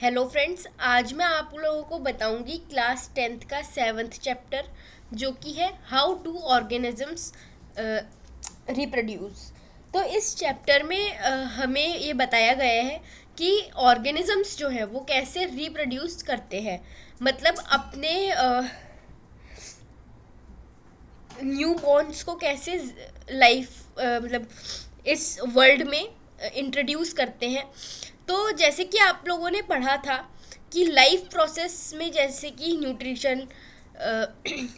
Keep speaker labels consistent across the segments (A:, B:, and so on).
A: Hello friends, आज मैं आप लोगों को बताऊंगी क्लास 10th का 7th चैप्टर जो कि है हाउ डू ऑर्गेनिजम्स रिप्रोड्यूस। तो इस चैप्टर में हमें ये बताया गया है कि ऑर्गेनिजम्स जो है वो कैसे रिप्रोड्यूस करते हैं। मतलब अपने न्यू बॉर्न्स को कैसे लाइफ मतलब इस वर्ल्ड में इंट्रोड्यूस करते हैं। तो जैसे कि आप लोगों ने पढ़ा था कि लाइफ प्रोसेस में जैसे कि न्यूट्रिशन,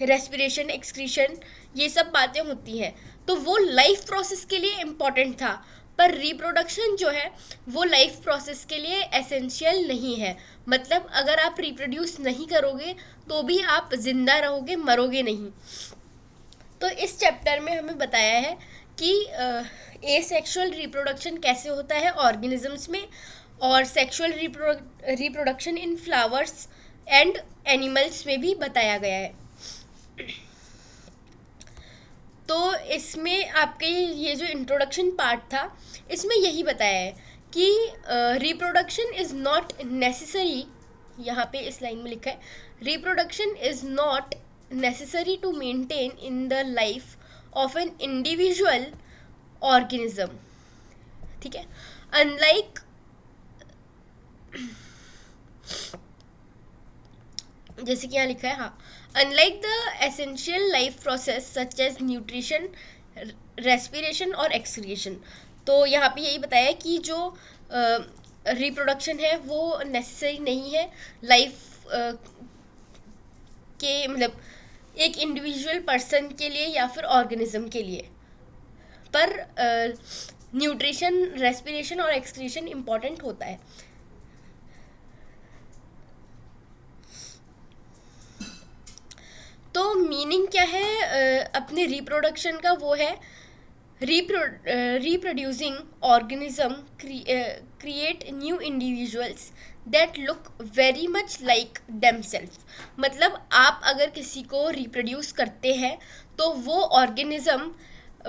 A: रेस्पिरेशन, एक्सक्रीशन, ये सब बातें होती हैं। तो वो लाइफ प्रोसेस के लिए इम्पॉर्टेंट था, पर रिप्रोडक्शन जो है वो लाइफ प्रोसेस के लिए एसेंशियल नहीं है। मतलब अगर आप रिप्रोड्यूस नहीं करोगे तो भी आप जिंदा रहोगे, मरोगे नहीं। तो इस चैप्टर में हमें बताया है कि एसेक्सुअल रिप्रोडक्शन कैसे होता है ऑर्गेनिजम्स में, और sexual reproduction in flowers and animals में भी बताया गया है। तो इसमें आपके ये जो इंट्रोडक्शन पार्ट था इसमें यही बताया है कि रिप्रोडक्शन इज़ नॉट नेसेसरी। यहाँ पे इस लाइन में लिखा है reproduction is not necessary to maintain in the life of an individual organism। ठीक है, अनलाइक जैसे कि यहाँ लिखा है, हाँ, unlike the essential life process such as nutrition, respiration और एक्सक्रिएशन। तो यहाँ पे यही बताया है कि जो रिप्रोडक्शन है वो नेसेसरी नहीं है लाइफ के, मतलब एक इंडिविजुअल पर्सन के लिए या फिर ऑर्गेनिज्म के लिए, पर न्यूट्रिशन, रेस्पिरेशन और एक्सक्रीशन इम्पॉर्टेंट होता है। तो मीनिंग क्या है अपने रिप्रोडक्शन का? वो है reproducing organism create new individuals that look very much like themselves। मतलब आप अगर किसी को रिप्रोड्यूस करते हैं तो वो ऑर्गेनिज्म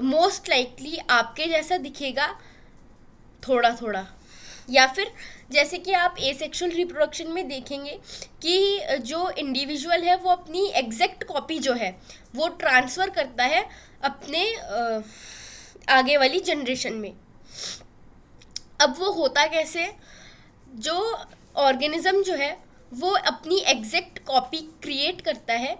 A: मोस्ट लाइकली आपके जैसा दिखेगा थोड़ा थोड़ा, या फिर जैसे कि आप एसेक्सुअल रिप्रोडक्शन में देखेंगे कि जो इंडिविजुअल है वो अपनी एग्जैक्ट कॉपी जो है वो ट्रांसफ़र करता है अपने आगे वाली जनरेशन में। अब वो होता कैसे? जो ऑर्गेनिज्म जो है वो अपनी एग्जैक्ट कॉपी क्रिएट करता है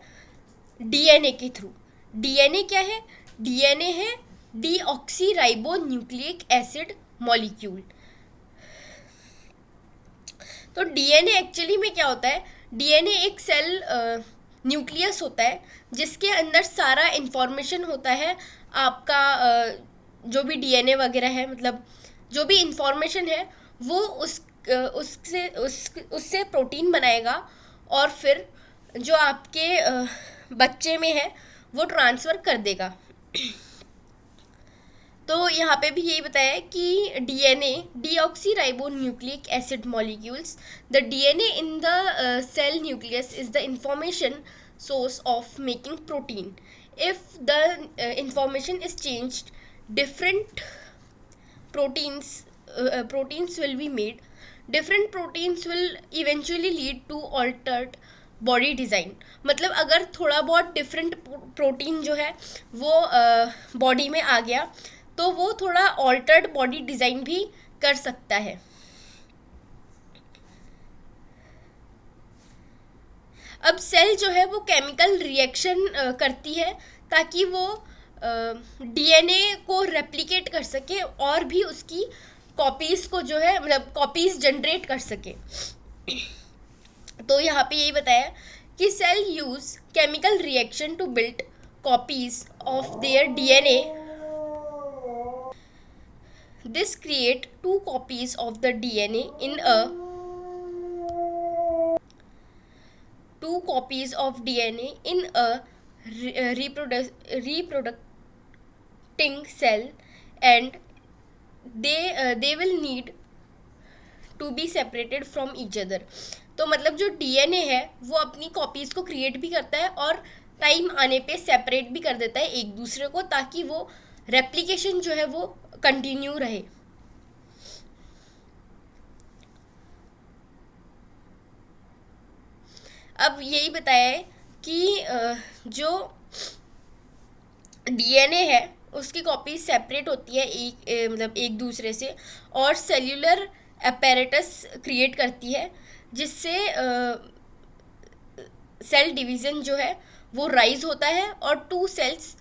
A: डीएनए के थ्रू। डीएनए क्या है? डीएनए है deoxy ribo nucleic acid molecule. तो डीएनए एक्चुअली में क्या होता है? डीएनए एक सेल न्यूक्लियस होता है जिसके अंदर सारा इंफॉर्मेशन होता है आपका, जो भी डीएनए वगैरह है, मतलब जो भी इंफॉर्मेशन है वो उससे प्रोटीन बनाएगा और फिर जो आपके बच्चे में है वो ट्रांसफ़र कर देगा। तो यहाँ पे भी यही बताया है कि DNA deoxyribonucleic acid molecules, the DNA in the cell nucleus is the information source of making protein. If the information is changed, different proteins will be made. Different proteins will eventually lead to altered body design. मतलब अगर थोड़ा बहुत different protein जो है वो body में आ गया तो वो थोड़ा ऑल्टर्ड बॉडी डिज़ाइन भी कर सकता है। अब सेल जो है वो केमिकल रिएक्शन करती है ताकि वो डीएनए को रेप्लिकेट कर सके और भी उसकी कॉपीज़ को जो है, मतलब कॉपीज़ जनरेट कर सके। तो यहाँ पे यही बताया कि cell use chemical reaction to build copies of their DNA. This create two copies of the DNA in a two copies of DNA in a reproducing cell, and they will need to be separated from each other। तो मतलब जो DNA है वो अपनी copies को create भी करता है और टाइम आने पे सेपरेट भी कर देता है एक दूसरे को, ताकि वो रेप्लिकेशन जो है वो कंटिन्यू रहे। अब यही बताया है कि जो डीएनए है उसकी कॉपी सेपरेट होती है मतलब एक दूसरे से, और सेल्यूलर अपैरेटस क्रिएट करती है, जिससे सेल डिवीज़न जो है वो राइज होता है और टू सेल्स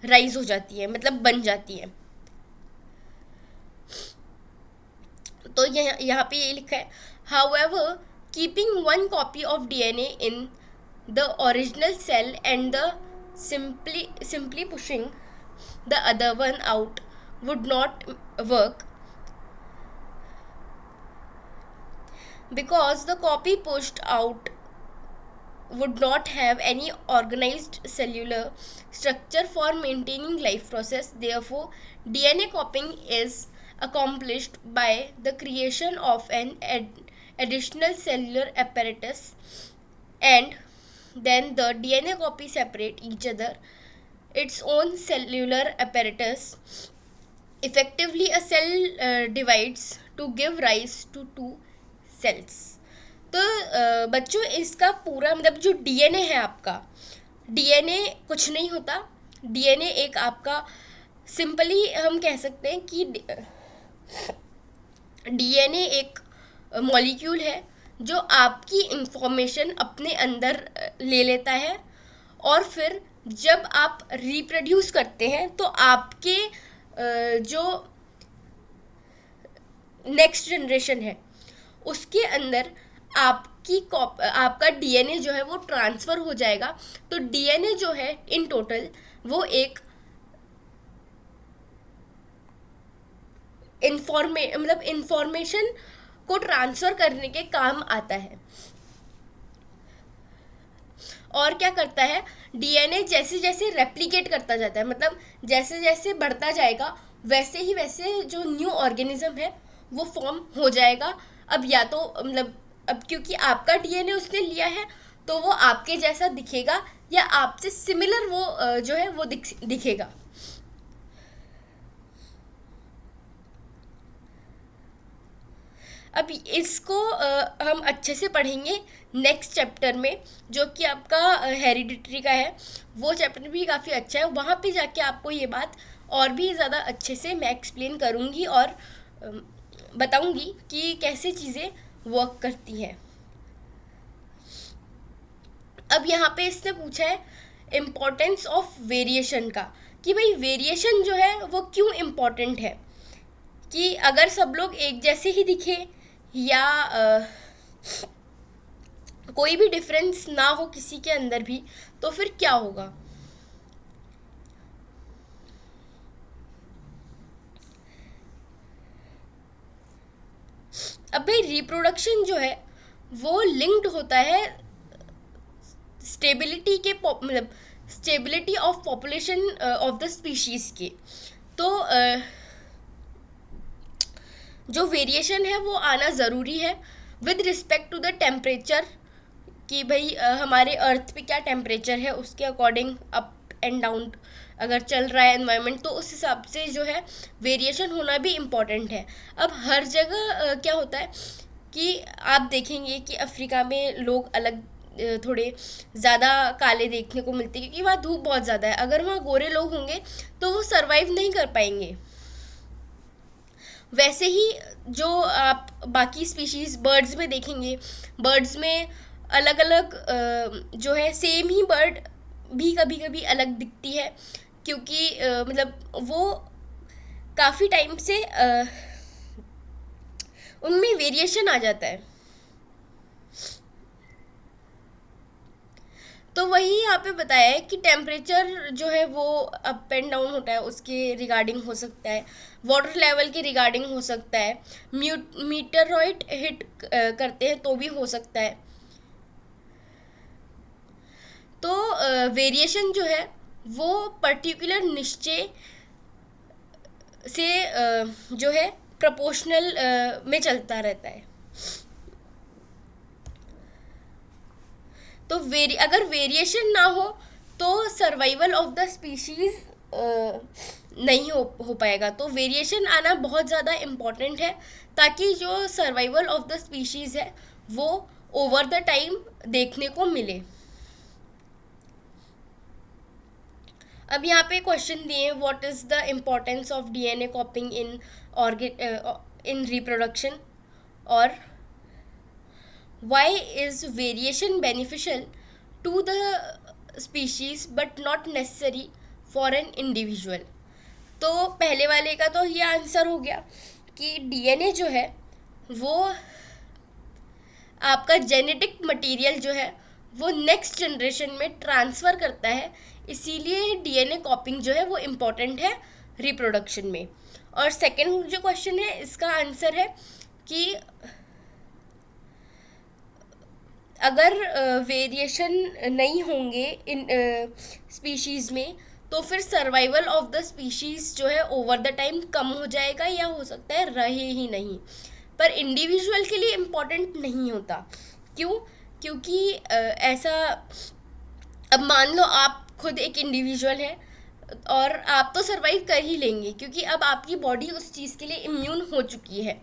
A: राइज हो जाती है, मतलब बन जाती है। तो यहाँ पे ये लिखा है, however keeping one copy of DNA in the original cell and the simply pushing the other one out would not work, because the copy pushed out would not have any organized cellular structure for maintaining life process. Therefore, DNA copying is accomplished by the creation of an additional cellular apparatus, and then the DNA copy separate each other its own cellular apparatus. Effectively, a cell divides to give rise to two cells. तो बच्चों इसका पूरा मतलब जो DNA है आपका, DNA कुछ नहीं होता। डीएनए एक आपका सिंपली हम कह सकते हैं कि डीएनए एक मॉलिक्यूल है जो आपकी इंफॉर्मेशन अपने अंदर ले लेता है, और फिर जब आप रिप्रोड्यूस करते हैं तो आपके जो नेक्स्ट जनरेशन है उसके अंदर आपका डीएनए जो है वो ट्रांसफ़र हो जाएगा। तो डीएनए जो है इन टोटल वो एक मतलब इंफॉर्मेशन को ट्रांसफ़र करने के काम आता है। और क्या करता है, डीएनए जैसे जैसे रेप्लिकेट करता जाता है, मतलब जैसे जैसे बढ़ता जाएगा वैसे ही वैसे जो न्यू ऑर्गेनिज्म है वो फॉर्म हो जाएगा। अब या तो मतलब अब क्योंकि आपका डीएनए उसने लिया है तो वो आपके जैसा दिखेगा या आपसे सिमिलर वो जो है वो दिखेगा। अब इसको हम अच्छे से पढ़ेंगे नेक्स्ट चैप्टर में, जो कि आपका हेरिडिटरी का है। वो चैप्टर भी काफ़ी अच्छा है, वहाँ पे जाके आपको ये बात और भी ज़्यादा अच्छे से मैं एक्सप्लेन करूँगी और बताऊँगी कि कैसे चीज़ें वर्क करती हैं। अब यहाँ पे इसने पूछा है इम्पोर्टेंस ऑफ वेरिएशन का, कि भाई वेरिएशन जो है वो क्यों इम्पोर्टेंट है, कि अगर सब लोग एक जैसे ही दिखे या कोई भी डिफरेंस ना हो किसी के अंदर भी, तो फिर क्या होगा। अब भाई रिप्रोडक्शन जो है वो लिंक्ड होता है स्टेबिलिटी के मतलब stability of population of the species के। तो जो वेरिएशन है वो आना ज़रूरी है with respect to the temperature, कि भाई हमारे अर्थ पे क्या टेम्परेचर है उसके अकॉर्डिंग अप एंड डाउन अगर चल रहा है एनवायरनमेंट, तो उस हिसाब से जो है वेरिएशन होना भी इम्पॉर्टेंट है। अब हर जगह क्या होता है कि आप देखेंगे कि अफ्रीका में लोग अलग थोड़े ज़्यादा काले देखने को मिलते हैं, क्योंकि वहाँ धूप बहुत ज़्यादा है। अगर वहाँ गोरे लोग होंगे तो वो सर्वाइव नहीं कर पाएंगे। वैसे ही जो आप बाकी स्पीशीज़ बर्ड्स में देखेंगे, बर्ड्स में अलग अलग जो है सेम ही बर्ड भी कभी कभी अलग दिखती है, क्योंकि मतलब वो काफ़ी टाइम से उनमें वेरिएशन आ जाता है। तो वही यहाँ पे बताया है कि टेम्परेचर जो है वो अप एंड डाउन होता है, उसके रिगार्डिंग हो सकता है, वाटर लेवल के रिगार्डिंग हो सकता है, मीटरॉइड हिट करते हैं तो भी हो सकता है। तो वेरिएशन जो है वो पर्टिकुलर निश्चय से जो है प्रोपोर्शनल में चलता रहता है। तो अगर वेरिएशन ना हो तो सर्वाइवल ऑफ द स्पीशीज़ नहीं हो पाएगा। तो वेरिएशन आना बहुत ज़्यादा इम्पॉर्टेंट है, ताकि जो सर्वाइवल ऑफ द स्पीशीज़ है वो ओवर द टाइम देखने को मिले। अब यहाँ पे क्वेश्चन दिए, what is the importance of DNA copying in in reproduction, और why is variation beneficial to the species but not necessary for an individual. तो पहले वाले का तो ये आंसर हो गया कि डीएनए जो है वो आपका जेनेटिक मटेरियल जो है वो नेक्स्ट जनरेशन में ट्रांसफ़र करता है, इसीलिए डीएनए कॉपिंग जो है वो इम्पॉर्टेंट है रिप्रोडक्शन में। और सेकंड जो क्वेश्चन है इसका आंसर है कि अगर वेरिएशन नहीं होंगे इन स्पीशीज़ में तो फिर सर्वाइवल ऑफ द स्पीशीज़ जो है ओवर द टाइम कम हो जाएगा या हो सकता है रहे ही नहीं। पर इंडिविजुअल के लिए इम्पॉर्टेंट नहीं होता। क्यों? क्योंकि ऐसा, अब मान लो आप खुद एक इंडिविजुअल है और आप तो सर्वाइव कर ही लेंगे क्योंकि अब आपकी बॉडी उस चीज़ के लिए इम्यून हो चुकी है।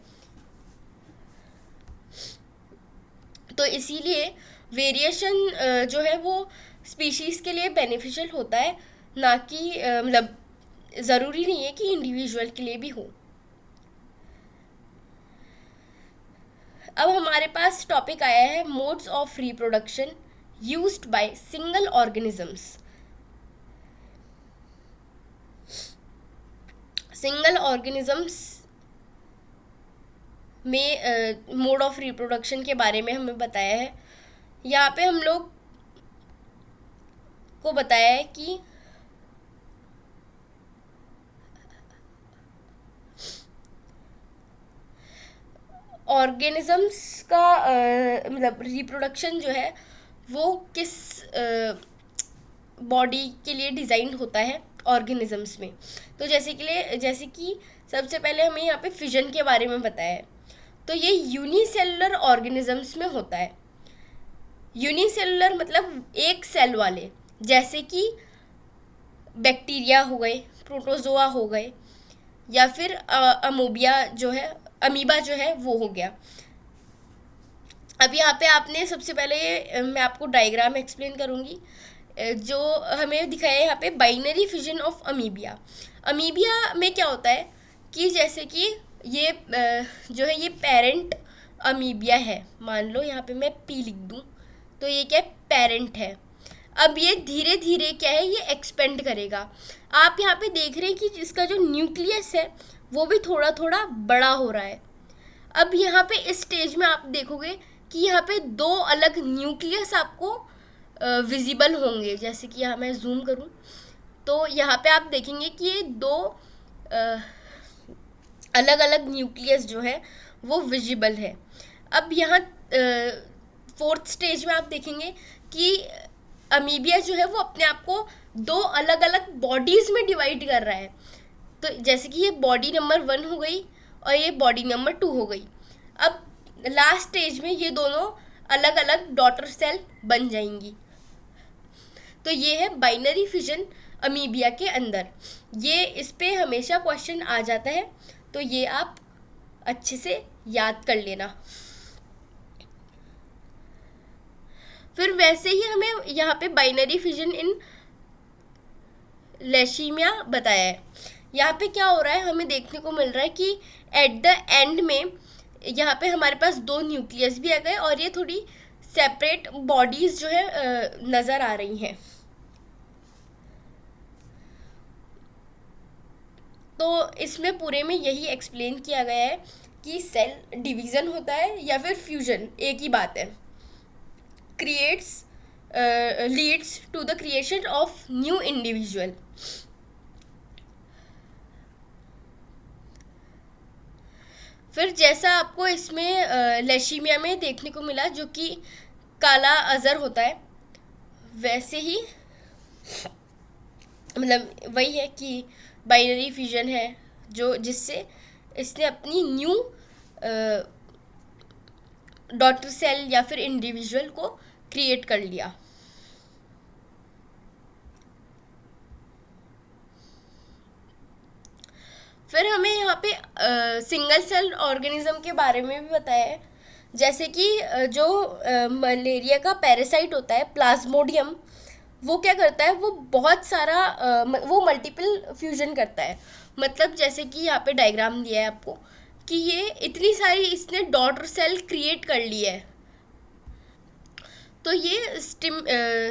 A: तो इसीलिए वेरिएशन जो है वो स्पीशीज़ के लिए बेनिफिशियल होता है, ना कि मतलब ज़रूरी नहीं है कि इंडिविजुअल के लिए भी हो। अब हमारे पास टॉपिक आया है modes of reproduction used by single organisms. Single organisms में मोड ऑफ रिप्रोडक्शन के बारे में हमें बताया है। यहाँ पे हम लोग को बताया है कि ऑर्गेनिजम्स का मतलब रिप्रोडक्शन जो है वो किस बॉडी के लिए डिज़ाइन होता है ऑर्गेनिजम्स में। तो जैसे कि सबसे पहले हमें यहाँ पे फिजन के बारे में बताया है। तो ये यूनिसेलुलर ऑर्गेनिजम्स में होता है। यूनिसेलुलर मतलब एक सेल वाले, जैसे कि बैक्टीरिया हो गए, प्रोटोजोआ हो गए, या फिर अमीबा जो है वो हो गया। अब यहाँ पे आपने सबसे पहले मैं आपको डायग्राम एक्सप्लेन करूँगी जो हमें दिखाया है यहाँ पे, binary fission of amoebae. Amoebae में क्या होता है कि जैसे कि ये जो है ये पेरेंट अमीबिया है, मान लो यहाँ पे मैं पी लिख दूँ तो ये क्या है, पेरेंट है। अब ये धीरे धीरे क्या है, ये एक्सपेंड करेगा। आप यहाँ पे देख रहे हैं कि जिसका जो न्यूक्लियस है वो भी थोड़ा थोड़ा बड़ा हो रहा है। अब यहाँ पे इस स्टेज में आप देखोगे कि यहाँ पे दो अलग न्यूक्लियस आपको विजिबल होंगे। जैसे कि यहाँ मैं जूम करूँ तो यहाँ पे आप देखेंगे कि ये दो अलग अलग न्यूक्लियस जो है वो विजिबल है। अब यहाँ फोर्थ स्टेज में आप देखेंगे कि अमीबिया जो है वो अपने आप को दो अलग अलग बॉडीज़ में डिवाइड कर रहा है। तो जैसे कि ये बॉडी नंबर 1 हो गई और ये बॉडी नंबर 2 हो गई। अब लास्ट स्टेज में ये दोनों अलग अलग डॉटर सेल बन जाएंगी। तो ये है बाइनरी फिजन अमीबिया के अंदर। ये इस पे हमेशा क्वेश्चन आ जाता है, तो ये आप अच्छे से याद कर लेना। फिर वैसे ही हमें यहाँ पे बाइनरी फिजन इन लेशीमिया बताया है। यहाँ पे क्या हो रहा है, हमें देखने को मिल रहा है कि एट द एंड में यहाँ पे हमारे पास दो न्यूक्लियस भी आ गए और ये थोड़ी सेपरेट बॉडीज जो है नज़र आ रही हैं। तो इसमें पूरे में यही एक्सप्लेन किया गया है कि सेल डिवीज़न होता है या फिर फ्यूजन, एक ही बात है। Creates leads to the creation of new individual. फिर जैसा आपको इसमें लेशीमिया में देखने को मिला जो कि काला अजहर होता है, वैसे ही मतलब वही है कि बाइनरी फ्यूजन है जो जिससे इसने अपनी न्यू डॉटर सेल या फिर इंडिविजुअल को क्रिएट कर लिया। फिर हमें यहाँ पे सिंगल सेल ऑर्गेनिज्म के बारे में भी बताया है। जैसे कि जो मलेरिया का पैरासाइट होता है प्लाज्मोडियम, वो क्या करता है, वो बहुत सारा वो मल्टीपल फ्यूजन करता है। मतलब जैसे कि यहाँ पे डायग्राम दिया है आपको कि ये इतनी सारी इसने डॉटर सेल क्रिएट कर ली है। तो ये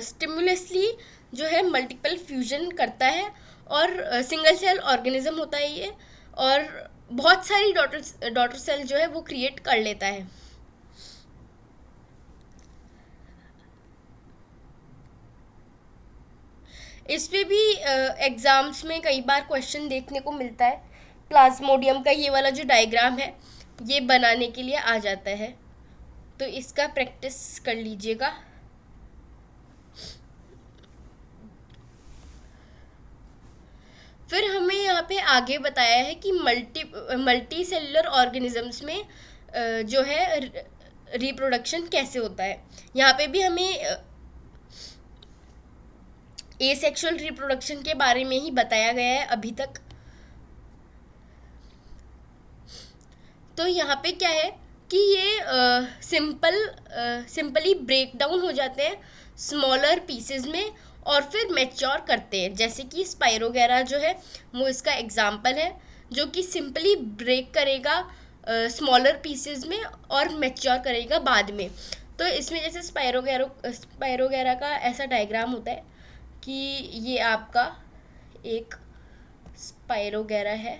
A: स्टिमुलसली जो है मल्टीपल फ्यूजन करता है, और सिंगल सेल ऑर्गेनिज्म होता है ये, और बहुत सारी डॉटर सेल जो है वो क्रिएट कर लेता है। इस पे भी एग्ज़ाम्स में कई बार क्वेश्चन देखने को मिलता है। प्लाज्मोडियम का ये वाला जो डायग्राम है ये बनाने के लिए आ जाता है, तो इसका प्रैक्टिस कर लीजिएगा। फिर हमें यहाँ पे आगे बताया है कि मल्टी सेलुलर ऑर्गेनिजम्स में जो है रिप्रोडक्शन कैसे होता है। यहाँ पे भी हमें एसेक्सुअल रिप्रोडक्शन के बारे में ही बताया गया है अभी तक। तो यहाँ पे क्या है कि ये सिंपली ब्रेक डाउन हो जाते हैं स्मॉलर पीसेस में, और फिर मैच्योर करते हैं। जैसे कि स्पाइरोगेरा जो है वो इसका एग्जाम्पल है, जो कि सिंपली ब्रेक करेगा स्मॉलर पीसेस में और मैच्योर करेगा बाद में। तो इसमें जैसे स्पाइरोगेरा का ऐसा डायग्राम होता है कि ये आपका एक स्पाइरोगेरा है,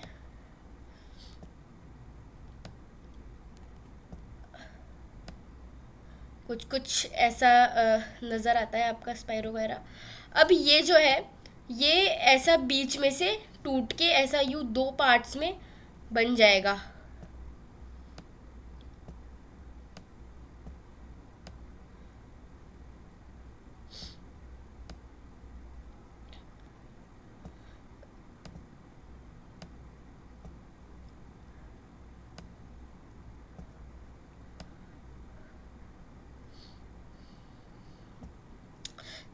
A: कुछ कुछ ऐसा नज़र आता है आपका स्पाइरोगेरा। अब ये जो है ये ऐसा बीच में से टूट के ऐसा यूँ दो पार्ट्स में बन जाएगा।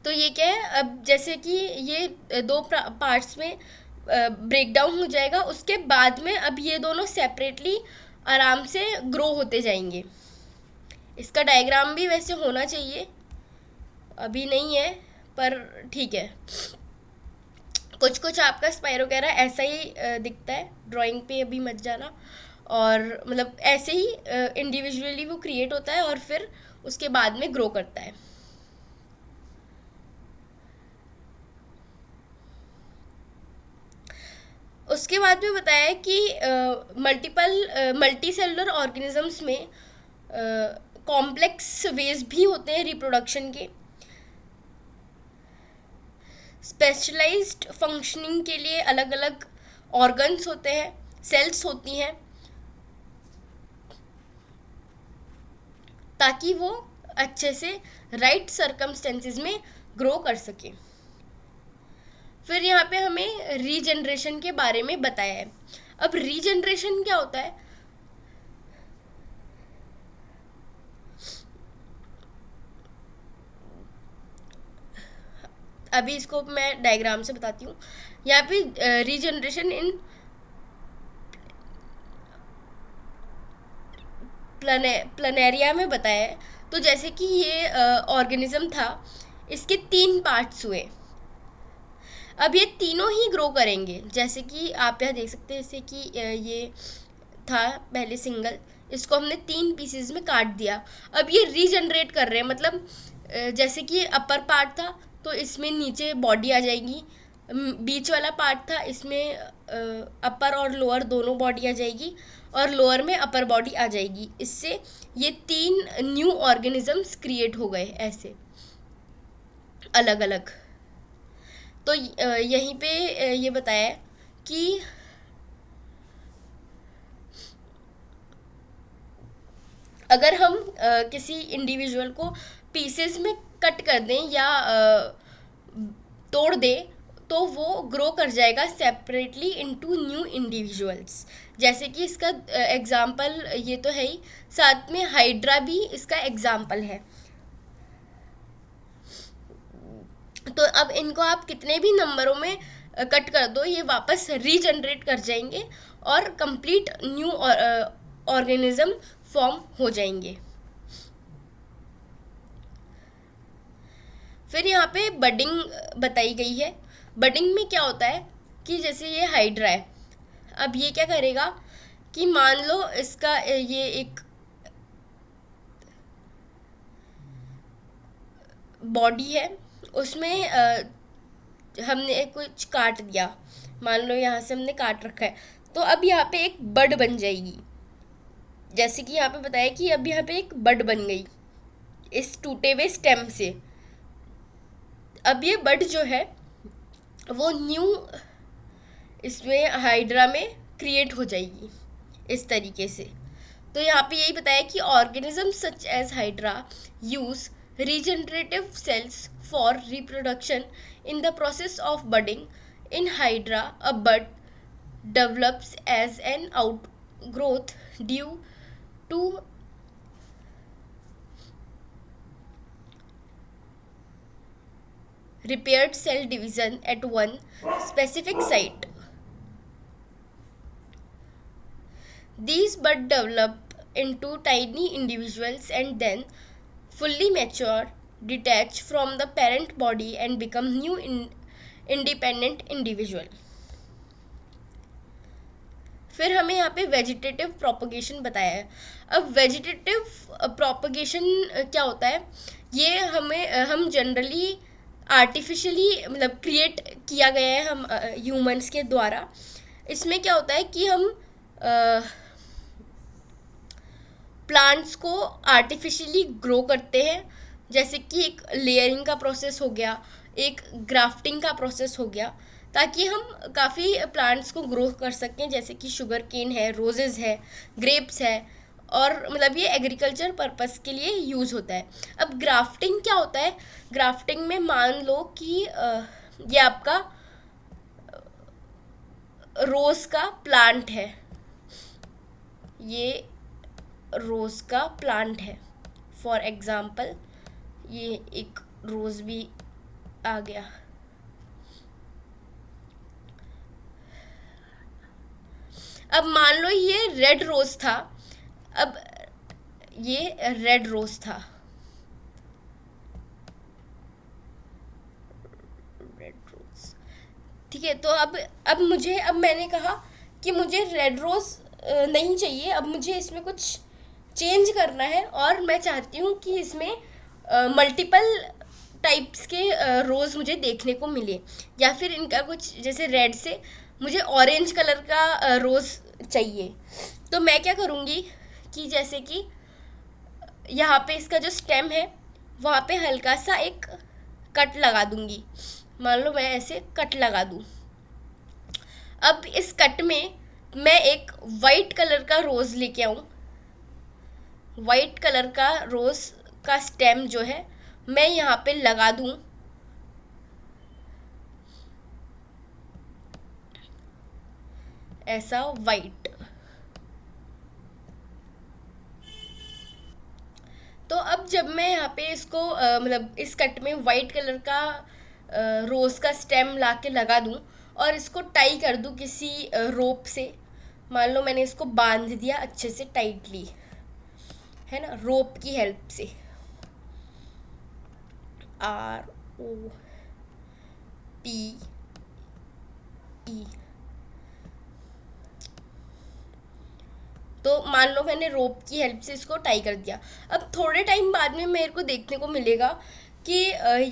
A: तो ये क्या है, अब जैसे कि ये दो पार्ट्स में ब्रेक डाउन हो जाएगा, उसके बाद में अब ये दोनों सेपरेटली आराम से ग्रो होते जाएंगे। इसका डायग्राम भी वैसे होना चाहिए, अभी नहीं है पर ठीक है। कुछ कुछ आपका स्पाइरोगेरा ऐसा ही दिखता है, ड्राइंग पे अभी मत जाना। और मतलब ऐसे ही इंडिविजुअली वो क्रिएट होता है और फिर उसके बाद में ग्रो करता है। उसके बाद में बताया कि मल्टी सेलुलर ऑर्गेनिजम्स में कॉम्प्लेक्स वेज भी होते हैं रिप्रोडक्शन के। स्पेशलाइज्ड फंक्शनिंग के लिए अलग अलग ऑर्गन्स होते हैं, सेल्स होती हैं, ताकि वो अच्छे से राइट सरकमस्टेंसेस में ग्रो कर सके। फिर यहाँ पे हमें रीजनरेशन के बारे में बताया है। अब रीजनरेशन क्या होता है, अभी इसको मैं डायग्राम से बताती हूँ। यहाँ पे रीजनरेशन इन प्लानेरिया में बताया है। तो जैसे कि ये ऑर्गेनिज्म था, इसके 3 पार्ट्स हुए। अब ये तीनों ही ग्रो करेंगे, जैसे कि आप यहाँ देख सकते हैं। जैसे कि ये था पहले सिंगल, इसको हमने 3 पीसेस में काट दिया। अब ये रीजनरेट कर रहे हैं, मतलब जैसे कि अपर पार्ट था तो इसमें नीचे बॉडी आ जाएगी, बीच वाला पार्ट था इसमें अपर और लोअर दोनों बॉडी आ जाएगी, और लोअर में अपर बॉडी आ जाएगी। इससे ये 3 न्यू ऑर्गेनिजम्स क्रिएट हो गए ऐसे अलग अलग। तो यहीं पे ये बताया कि अगर हम किसी इंडिविजुअल को पीसेस में कट कर दें या तोड़ दें तो वो ग्रो कर जाएगा सेपरेटली इनटू न्यू इंडिविजुअल्स। जैसे कि इसका एग्जाम्पल ये तो है ही, साथ में हाइड्रा भी इसका एग्जाम्पल है। तो अब इनको आप कितने भी नंबरों में कट कर दो, ये वापस रीजनरेट कर जाएंगे और कंप्लीट न्यू ऑर्गेनिज्म फॉर्म हो जाएंगे। फिर यहाँ पे बडिंग बताई गई है। बडिंग में क्या होता है कि जैसे ये हाइड्रा है, अब ये क्या करेगा कि मान लो इसका ये एक बॉडी है, उसमें हमने कुछ काट दिया, मान लो यहाँ से हमने काट रखा है, तो अब यहाँ पे एक बड बन जाएगी। जैसे कि यहाँ पे बताया कि अब यहाँ पे एक बड बन गई इस टूटे हुए स्टेम से। अब ये बड जो है वो न्यू इसमें हाइड्रा में क्रिएट हो जाएगी इस तरीके से। तो यहाँ पे यही बताया कि organism such as hydra use regenerative cells for reproduction. In the process of budding in hydra, a bud develops as an outgrowth due to repaired cell division at one specific site. These buds develop into tiny individuals and then fully mature, detach from the parent body and become new independent individual. फिर हमें यहाँ पे vegetative propagation बताया है। अब vegetative propagation क्या होता है, ये हम जनरली आर्टिफिशियली मतलब क्रिएट किया गया है हम ह्यूमंस के द्वारा। इसमें क्या होता है कि हम प्लांट्स को आर्टिफिशियली ग्रो करते हैं, जैसे कि एक लेयरिंग का प्रोसेस हो गया, एक ग्राफ्टिंग का प्रोसेस हो गया, ताकि हम काफ़ी प्लांट्स को ग्रो कर सकें, जैसे कि शुगर केन है, रोजेज़ है, ग्रेप्स है, और मतलब ये एग्रीकल्चर पर्पस के लिए यूज़ होता है। अब ग्राफ्टिंग क्या होता है, ग्राफ्टिंग में मान लो कि ये आपका रोज़ का प्लांट है, ये रोज़ का प्लांट है फॉर एग्ज़ाम्पल, ये एक रोज़ भी आ गया। अब मान लो ये रेड रोज़ था, अब ये रेड रोज़ था, रेड रोज़, ठीक है। तो अब मैंने कहा कि मुझे रेड रोज़ नहीं चाहिए, अब मुझे इसमें कुछ चेंज करना है और मैं चाहती हूँ कि इसमें मल्टीपल टाइप्स के रोज़ मुझे देखने को मिले, या फिर इनका कुछ जैसे रेड से मुझे ऑरेंज कलर का रोज़ चाहिए। तो मैं क्या करूँगी कि जैसे कि यहाँ पे इसका जो स्टेम है वहाँ पे हल्का सा एक कट लगा दूँगी, मान लो मैं ऐसे कट लगा दूँ। अब इस कट में मैं एक वाइट कलर का रोज़ लेके आऊँ, वाइट कलर का रोज़ का स्टेम जो है मैं यहाँ पे लगा दूँ, ऐसा वाइट। तो अब जब मैं यहाँ पे इसको मतलब इस कट में वाइट कलर का रोज़ का स्टेम ला के लगा दूँ और इसको टाई कर दूँ किसी रोप से, मान लो मैंने इसको बांध दिया अच्छे से टाइटली, है ना, रोप की हेल्प से, ROPE। तो मान लो मैंने रोप की हेल्प से इसको टाई कर दिया। अब थोड़े टाइम बाद में मेरे को देखने को मिलेगा कि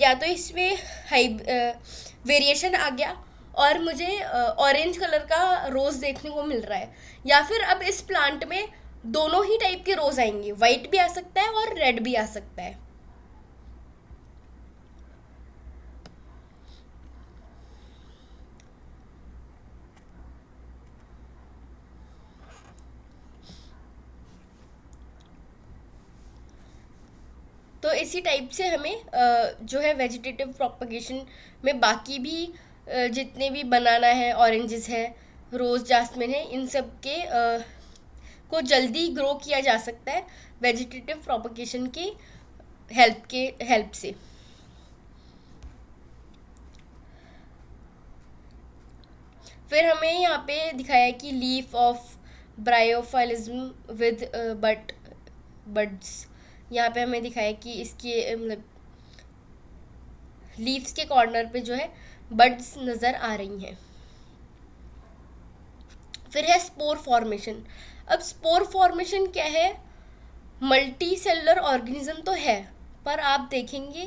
A: या तो इसमें हाई वेरिएशन आ गया और मुझे ऑरेंज कलर का रोज़ देखने को मिल रहा है, या फिर अब इस प्लांट में दोनों ही टाइप के रोज़ आएंगे, वाइट भी आ सकता है और रेड भी आ सकता है। तो इसी टाइप से हमें जो है वेजिटेटिव प्रोपगेशन में बाकी भी जितने भी बनाना है, ऑरेंजेस है, रोज़, जास्मिन है, इन सब के को जल्दी ग्रो किया जा सकता है वेजिटेटिव प्रोपगेशन की हेल्प से। फिर हमें यहाँ पे दिखाया है कि लीफ ऑफ ब्रायोफाइलिज्म विद बड्स, यहाँ पे हमें दिखाया कि इसकी मतलब लीव्स के कॉर्नर पे जो है बड्स नज़र आ रही हैं। फिर है स्पोर फॉर्मेशन। अब स्पोर फॉर्मेशन क्या है? मल्टी सेलुलर ऑर्गेनिज्म तो है, पर आप देखेंगे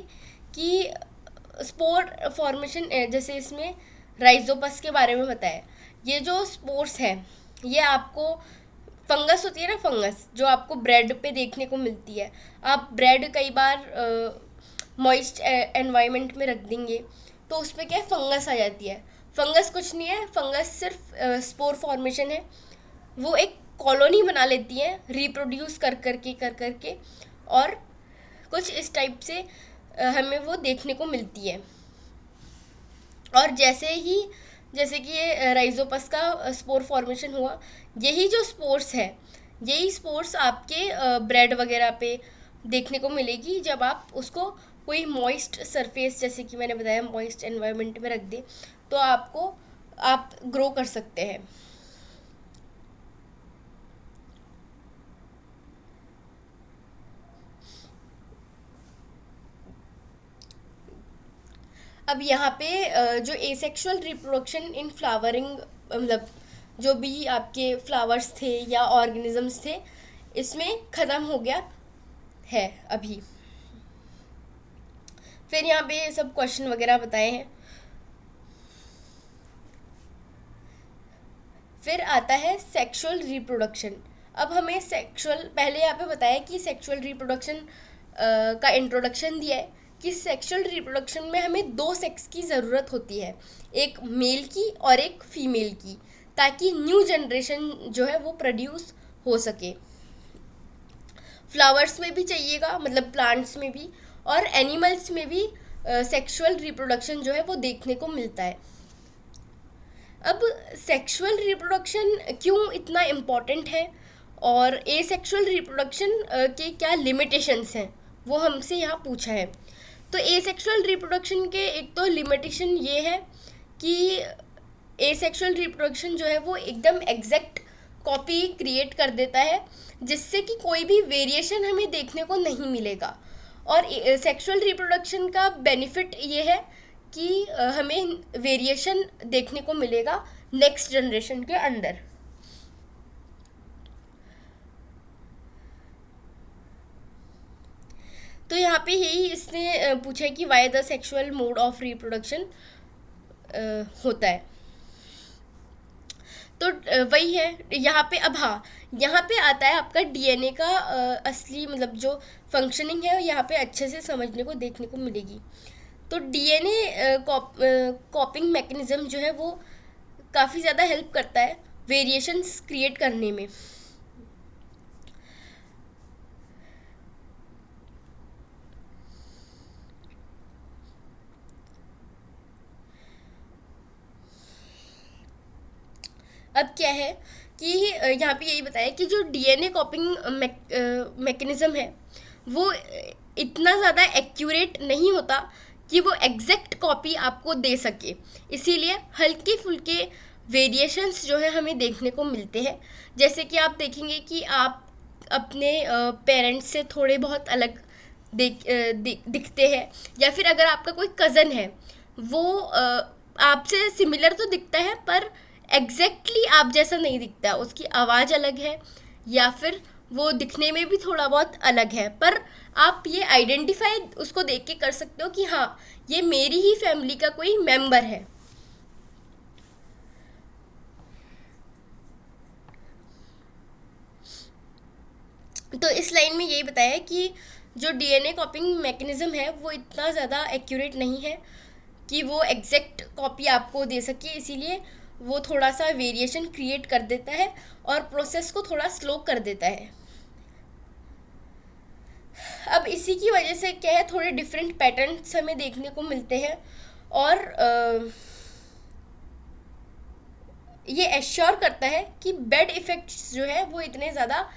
A: कि स्पोर फॉर्मेशन जैसे इसमें राइजोपस के बारे में बताया, ये जो स्पोर्स है ये आपको फंगस होती है ना, फंगस जो आपको ब्रेड पे देखने को मिलती है। आप ब्रेड कई बार मॉइस्ट एनवायरनमेंट में रख देंगे तो उस पर क्या है, फंगस आ जाती है। फंगस कुछ नहीं है, फंगस सिर्फ स्पोर फॉर्मेशन है। वो एक कॉलोनी बना लेती है रिप्रोड्यूस कर करके और कुछ इस टाइप से हमें वो देखने को मिलती है। और जैसे कि ये राइजोपस का स्पोर फॉर्मेशन हुआ, यही जो स्पोर्स है, यही स्पोर्स आपके ब्रेड वगैरह पे देखने को मिलेगी जब आप उसको कोई मॉइस्ट सरफेस, जैसे कि मैंने बताया मॉइस्ट एनवायरनमेंट में रख दें तो आप ग्रो कर सकते हैं। अब यहाँ पे जो एसेक्सुअल रिप्रोडक्शन इन फ्लावरिंग, मतलब जो भी आपके फ्लावर्स थे या ऑर्गेनिजम्स थे, इसमें ख़त्म हो गया है अभी। फिर यहाँ पे सब क्वेश्चन वगैरह बताए हैं। फिर आता है सेक्सुअल रिप्रोडक्शन। अब हमें पहले यहाँ पे बताया कि सेक्सुअल रिप्रोडक्शन का इंट्रोडक्शन दिया है कि सेक्सुअल रिप्रोडक्शन में हमें दो सेक्स की ज़रूरत होती है, एक मेल की और एक फीमेल की, ताकि न्यू जनरेशन जो है वो प्रोड्यूस हो सके। फ्लावर्स में भी चाहिएगा, मतलब प्लांट्स में भी, और एनिमल्स में भी सेक्सुअल रिप्रोडक्शन जो है वो देखने को मिलता है। अब सेक्सुअल रिप्रोडक्शन क्यों इतना इम्पॉर्टेंट है और एसेक्सुअल रिप्रोडक्शन के क्या लिमिटेशंस हैं, वो हमसे यहाँ पूछा है। तो एसेक्सुअल रिप्रोडक्शन के एक तो लिमिटेशन ये है कि एसेक्सुअल रिप्रोडक्शन जो है वो एकदम एग्जैक्ट कॉपी क्रिएट कर देता है, जिससे कि कोई भी वेरिएशन हमें देखने को नहीं मिलेगा। और सेक्सुअल रिप्रोडक्शन का बेनिफिट ये है कि हमें वेरिएशन देखने को मिलेगा नेक्स्ट जनरेशन के अंदर। तो यहाँ पे यही इसने पूछा है कि why the sexual mode of reproduction होता है। तो वही है यहाँ पे। अब हाँ, यहाँ पे आता है आपका डीएनए का असली मतलब जो फंक्शनिंग है, यहाँ पे अच्छे से समझने को देखने को मिलेगी। तो डीएनए कॉपिंग मैकेनिज्म जो है वो काफ़ी ज़्यादा हेल्प करता है वेरिएशंस क्रिएट करने में। अब क्या है कि यहाँ पे यही बताया कि जो डीएनए कॉपिंग मैकेनिज्म है वो इतना ज़्यादा एक्यूरेट नहीं होता कि वो एग्जैक्ट कॉपी आपको दे सके, इसीलिए हल्के फुल्के वेरिएशंस जो है हमें देखने को मिलते हैं। जैसे कि आप देखेंगे कि आप अपने पेरेंट्स से थोड़े बहुत अलग दिखते हैं, या फिर अगर आपका कोई कज़न है वो आपसे सिमिलर तो दिखता है पर एग्जैक्टली आप जैसा नहीं दिखता, उसकी आवाज़ अलग है या फिर वो दिखने में भी थोड़ा बहुत अलग है, पर आप ये आइडेंटिफाई उसको देख के कर सकते हो कि हाँ ये मेरी ही फैमिली का कोई मेंबर है। तो इस लाइन में यही बताया है कि जो डीएनए कॉपिंग मैकेनिज्म है वो इतना ज़्यादा एक्यूरेट नहीं है कि वो एग्जैक्ट कॉपी आपको दे सके, इसीलिए वो थोड़ा सा वेरिएशन क्रिएट कर देता है और प्रोसेस को थोड़ा स्लो कर देता है। अब इसी की वजह से क्या है, थोड़े डिफरेंट पैटर्न्स हमें देखने को मिलते हैं और ये एश्योर करता है कि बैड इफ़ेक्ट्स जो है वो इतने ज़्यादा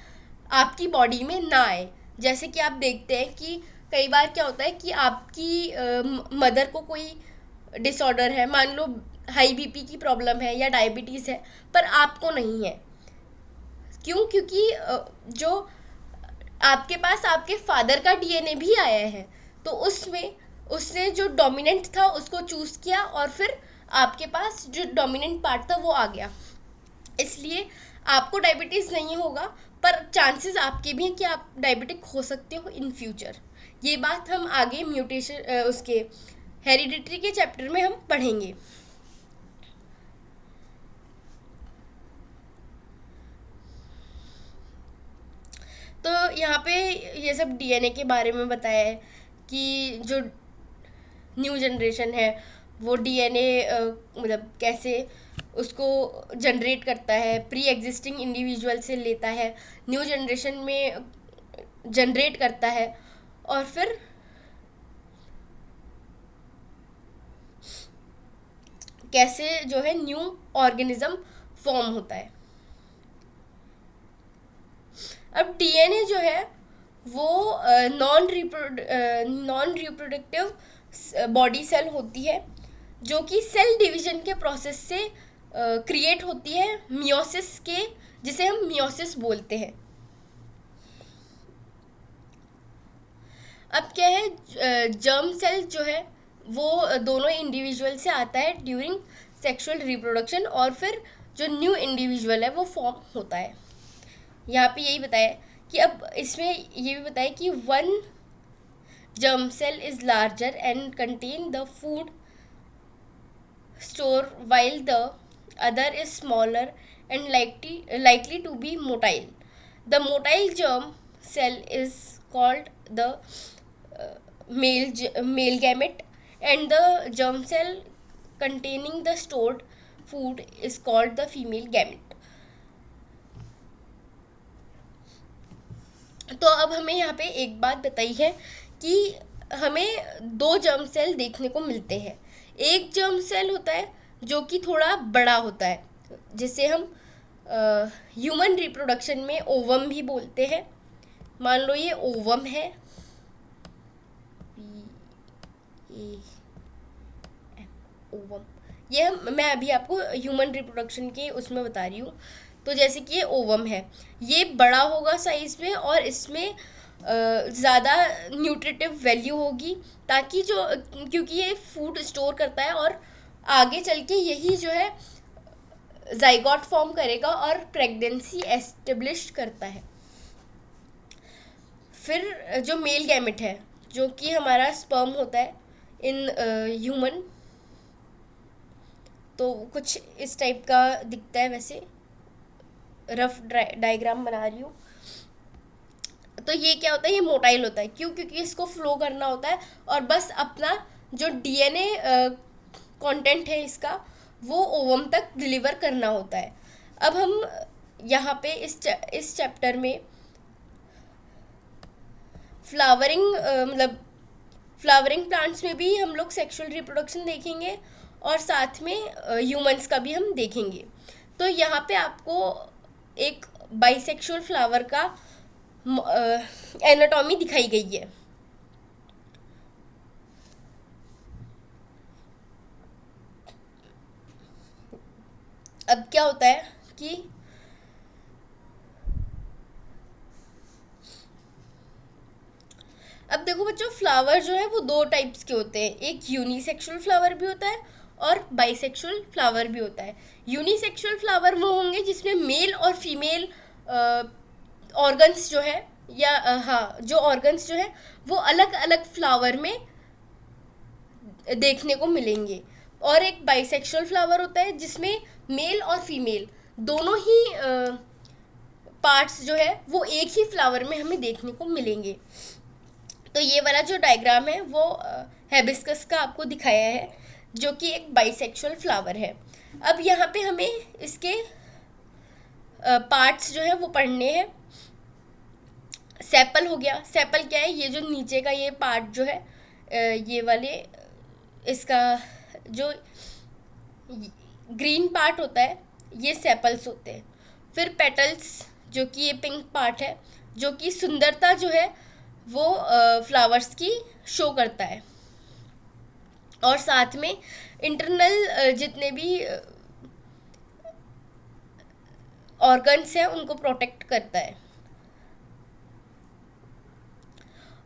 A: आपकी बॉडी में ना आए। जैसे कि आप देखते हैं कि कई बार क्या होता है कि आपकी मदर को कोई डिसऑर्डर है, मान लो हाई बीपी की प्रॉब्लम है या डायबिटीज़ है, पर आपको नहीं है। क्यों? क्योंकि जो आपके पास आपके फादर का डीएनए भी आया है, तो उसमें उसने जो डोमिनेंट था उसको चूज़ किया और फिर आपके पास जो डोमिनेंट पार्ट था वो आ गया। इसलिए आपको डायबिटीज़ नहीं होगा, पर चांसेस आपके भी हैं कि आप डायबिटिक हो सकते हो इन फ्यूचर। ये बात हम आगे म्यूटेशन उसके हेरिडिटरी के चैप्टर में हम पढ़ेंगे। तो यहाँ पे ये सब डीएनए के बारे में बताया है कि जो न्यू जनरेशन है वो डीएनए मतलब कैसे उसको जनरेट करता है, प्री एग्जिस्टिंग इंडिविजुअल से लेता है, न्यू जनरेशन में जनरेट करता है, और फिर कैसे जो है न्यू ऑर्गेनिज्म फॉर्म होता है। अब डीएनए जो है वो नॉन रिप्रोडक्टिव बॉडी सेल होती है जो कि सेल डिवीजन के प्रोसेस से क्रिएट होती है मियोसिस के, जिसे हम मियोसिस बोलते हैं। अब क्या है, जर्म सेल जो है वो दोनों इंडिविजुअल से आता है ड्यूरिंग सेक्सुअल रिप्रोडक्शन, और फिर जो न्यू इंडिविजुअल है वो फॉर्म होता है। यहाँ पे यही बताया कि अब इसमें ये भी बताया कि one germ cell is larger and contain the food store while the other is smaller and likely to be motile. The motile germ cell is called the male gamete, and the germ cell containing the stored food is called the female gamete. तो अब हमें यहाँ पे एक बात बताई है कि हमें दो जर्म सेल देखने को मिलते हैं। एक जर्म सेल होता है जो कि थोड़ा बड़ा होता है, जिसे हम ह्यूमन रिप्रोडक्शन में ओवम भी बोलते हैं। मान लो ये ओवम है, ओवम, ये मैं अभी आपको ह्यूमन रिप्रोडक्शन के उसमें बता रही हूँ। तो जैसे कि ये ओवम है, ये बड़ा होगा साइज में और इसमें ज़्यादा न्यूट्रिटिव वैल्यू होगी, ताकि जो क्योंकि ये फूड स्टोर करता है और आगे चल के यही जो है जाइगोट फॉर्म करेगा और प्रेगनेंसी एस्टेब्लिश करता है। फिर जो मेल गैमेट है जो कि हमारा स्पर्म होता है इन ह्यूमन, तो कुछ इस टाइप का दिखता है, वैसे रफ डायग्राम बना रही हूँ। तो ये क्या होता है, ये मोटाइल होता है, क्यों? क्योंकि इसको फ्लो करना होता है और बस अपना जो डीएनए कंटेंट है इसका वो ओवम तक डिलीवर करना होता है। अब हम यहाँ पे इस चैप्टर में फ्लावरिंग मतलब फ्लावरिंग प्लांट्स में भी हम लोग सेक्सुअल रिप्रोडक्शन देखेंगे और साथ में ह्यूमंस का भी हम देखेंगे। तो यहाँ पे आपको एक बाइसेक्सुअल फ्लावर का एनाटॉमी दिखाई गई है। अब क्या होता है कि अब देखो बच्चों, फ्लावर जो है वो दो टाइप्स के होते हैं, एक यूनिसेक्सुअल फ्लावर भी होता है और बाइसेक्सुअल फ्लावर भी होता है। यूनिसेक्सुअल फ्लावर वो होंगे जिसमें मेल और फीमेल ऑर्गन्स जो है या हाँ जो ऑर्गन्स जो है वो अलग अलग फ्लावर में देखने को मिलेंगे। और एक बाइसेक्सुअल फ्लावर होता है जिसमें मेल और फीमेल दोनों ही पार्ट्स जो है वो एक ही फ्लावर में हमें देखने को मिलेंगे। तो ये वाला जो डायग्राम है वो हेबिस्कस का आपको दिखाया है जो कि एक बाइसेक्सुअल फ्लावर है। अब यहाँ पे हमें इसके पार्ट्स जो है वो पढ़ने हैं। सेपल हो गया, सेपल क्या है, ये जो नीचे का ये पार्ट जो है ये वाले इसका जो ग्रीन पार्ट होता है ये सेपल्स होते हैं। फिर पेटल्स जो कि ये पिंक पार्ट है जो कि सुंदरता जो है वो फ्लावर्स की शो करता है, और साथ में इंटरनल जितने भी ऑर्गन्स हैं उनको प्रोटेक्ट करता है।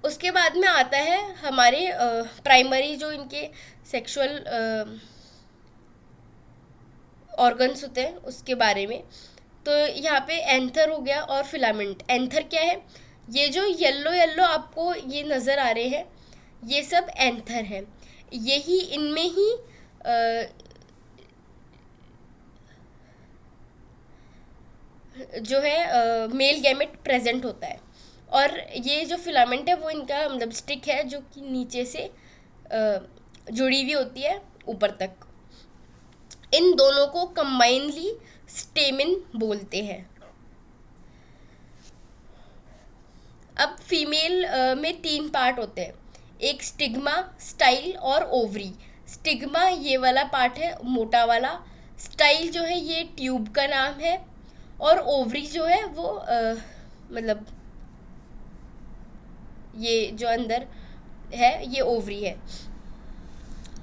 A: उसके बाद में आता है हमारे प्राइमरी जो इनके सेक्सुअल ऑर्गन्स होते हैं उसके बारे में। तो यहाँ पे एंथर हो गया और फिलामेंट। एंथर क्या है? ये जो येलो येलो आपको ये नज़र आ रहे हैं, ये सब एंथर है। यही इनमें ही जो है मेल गैमेट प्रेजेंट होता है। और ये जो फिलामेंट है वो इनका मतलब स्टिक है जो कि नीचे से जुड़ी हुई होती है ऊपर तक। इन दोनों को कंबाइनली स्टेमिन बोलते हैं। अब फीमेल में 3 पार्ट होते हैं, एक स्टिग्मा, स्टाइल और ओवरी। स्टिग्मा ये वाला पार्ट है मोटा वाला, स्टाइल जो है ये ट्यूब का नाम है, और ओवरी जो है वो मतलब ये जो अंदर है ये ओवरी है।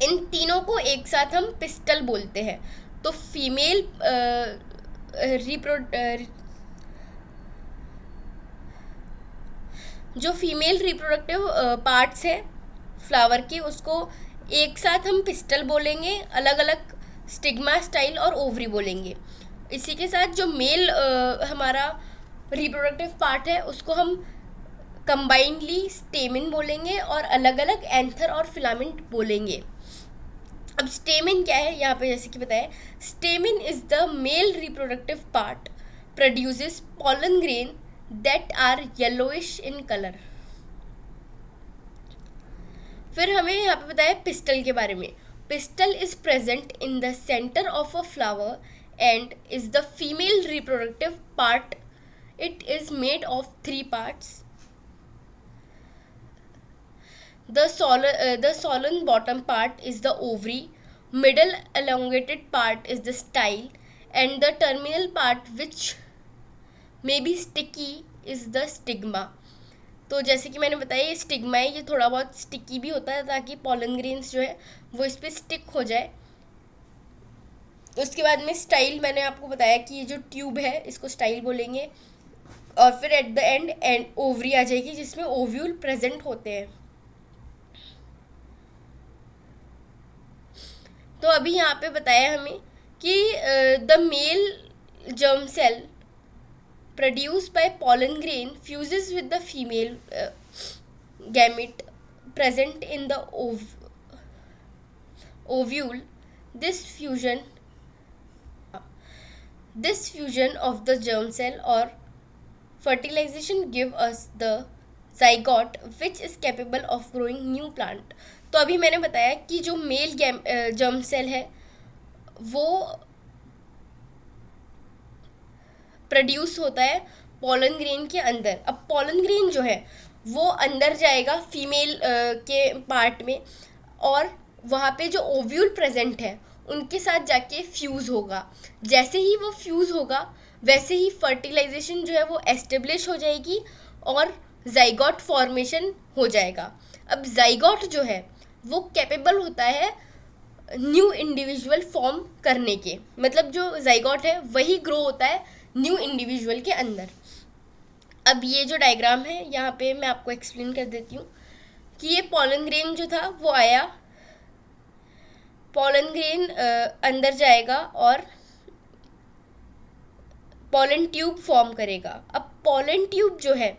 A: इन तीनों को एक साथ हम पिस्टल बोलते हैं। तो फीमेल जो फीमेल रिप्रोडक्टिव पार्ट्स है फ्लावर के, उसको एक साथ हम पिस्टल बोलेंगे, अलग अलग स्टिग्मा, स्टाइल और ओवरी बोलेंगे। इसी के साथ जो मेल हमारा रिप्रोडक्टिव पार्ट है उसको हम कंबाइंडली स्टेमिन बोलेंगे और अलग अलग एंथर और फिलामेंट बोलेंगे। अब स्टेमिन क्या है यहाँ पे जैसे कि बताया, stamen is the male reproductive part, produces pollen grain that are yellowish in color। फिर हमें यहाँ पे बताया पिस्टल के बारे में। Pistil is present in the centre of a flower and is the female reproductive part. It is made of 3 parts। The solen bottom part is the ovary, middle elongated part is the style, and the terminal part which may be sticky is the stigma। तो जैसे कि मैंने बताया ये stigma है, ये थोड़ा बहुत स्टिकी भी होता है ताकि पॉलन ग्रेन्स जो है वो इस पर स्टिक हो जाए। उसके बाद में स्टाइल मैंने आपको बताया कि ये जो ट्यूब है इसको स्टाइल बोलेंगे। और फिर एट द एंड ओवरी आ जाएगी जिसमें ओव्यूल प्रेजेंट होते हैं। तो अभी यहाँ पे बताया हमें कि the male germ cell produced by pollen grain fuses with the female gamete present in the ovule. This fusion of the germ cell or fertilization give us the zygote which is capable of growing new plant। तो अभी मैंने बताया कि जो mail germ cell है वो produce होता है पॉलन ग्रेन के अंदर। अब पॉलन ग्रेन जो है वो अंदर जाएगा फीमेल के पार्ट में, और वहाँ पे जो ओव्यूल प्रेजेंट है उनके साथ जाके फ्यूज़ होगा। जैसे ही वो फ्यूज़ होगा वैसे ही फर्टिलाइजेशन जो है वो एस्टेब्लिश हो जाएगी और जाइगोट फॉर्मेशन हो जाएगा। अब जाइगोट जो है वो कैपेबल होता है न्यू इंडिविजुअल फॉर्म करने के, मतलब जो जाइगोट है वही ग्रो होता है न्यू इंडिविजुअल के अंदर। अब ये जो डायग्राम है यहाँ पे मैं आपको एक्सप्लेन कर देती हूँ कि ये पॉलन ग्रेन जो था वो आया, पॉलन ग्रेन अंदर जाएगा और पॉलन ट्यूब फॉर्म करेगा। अब पॉलन ट्यूब जो है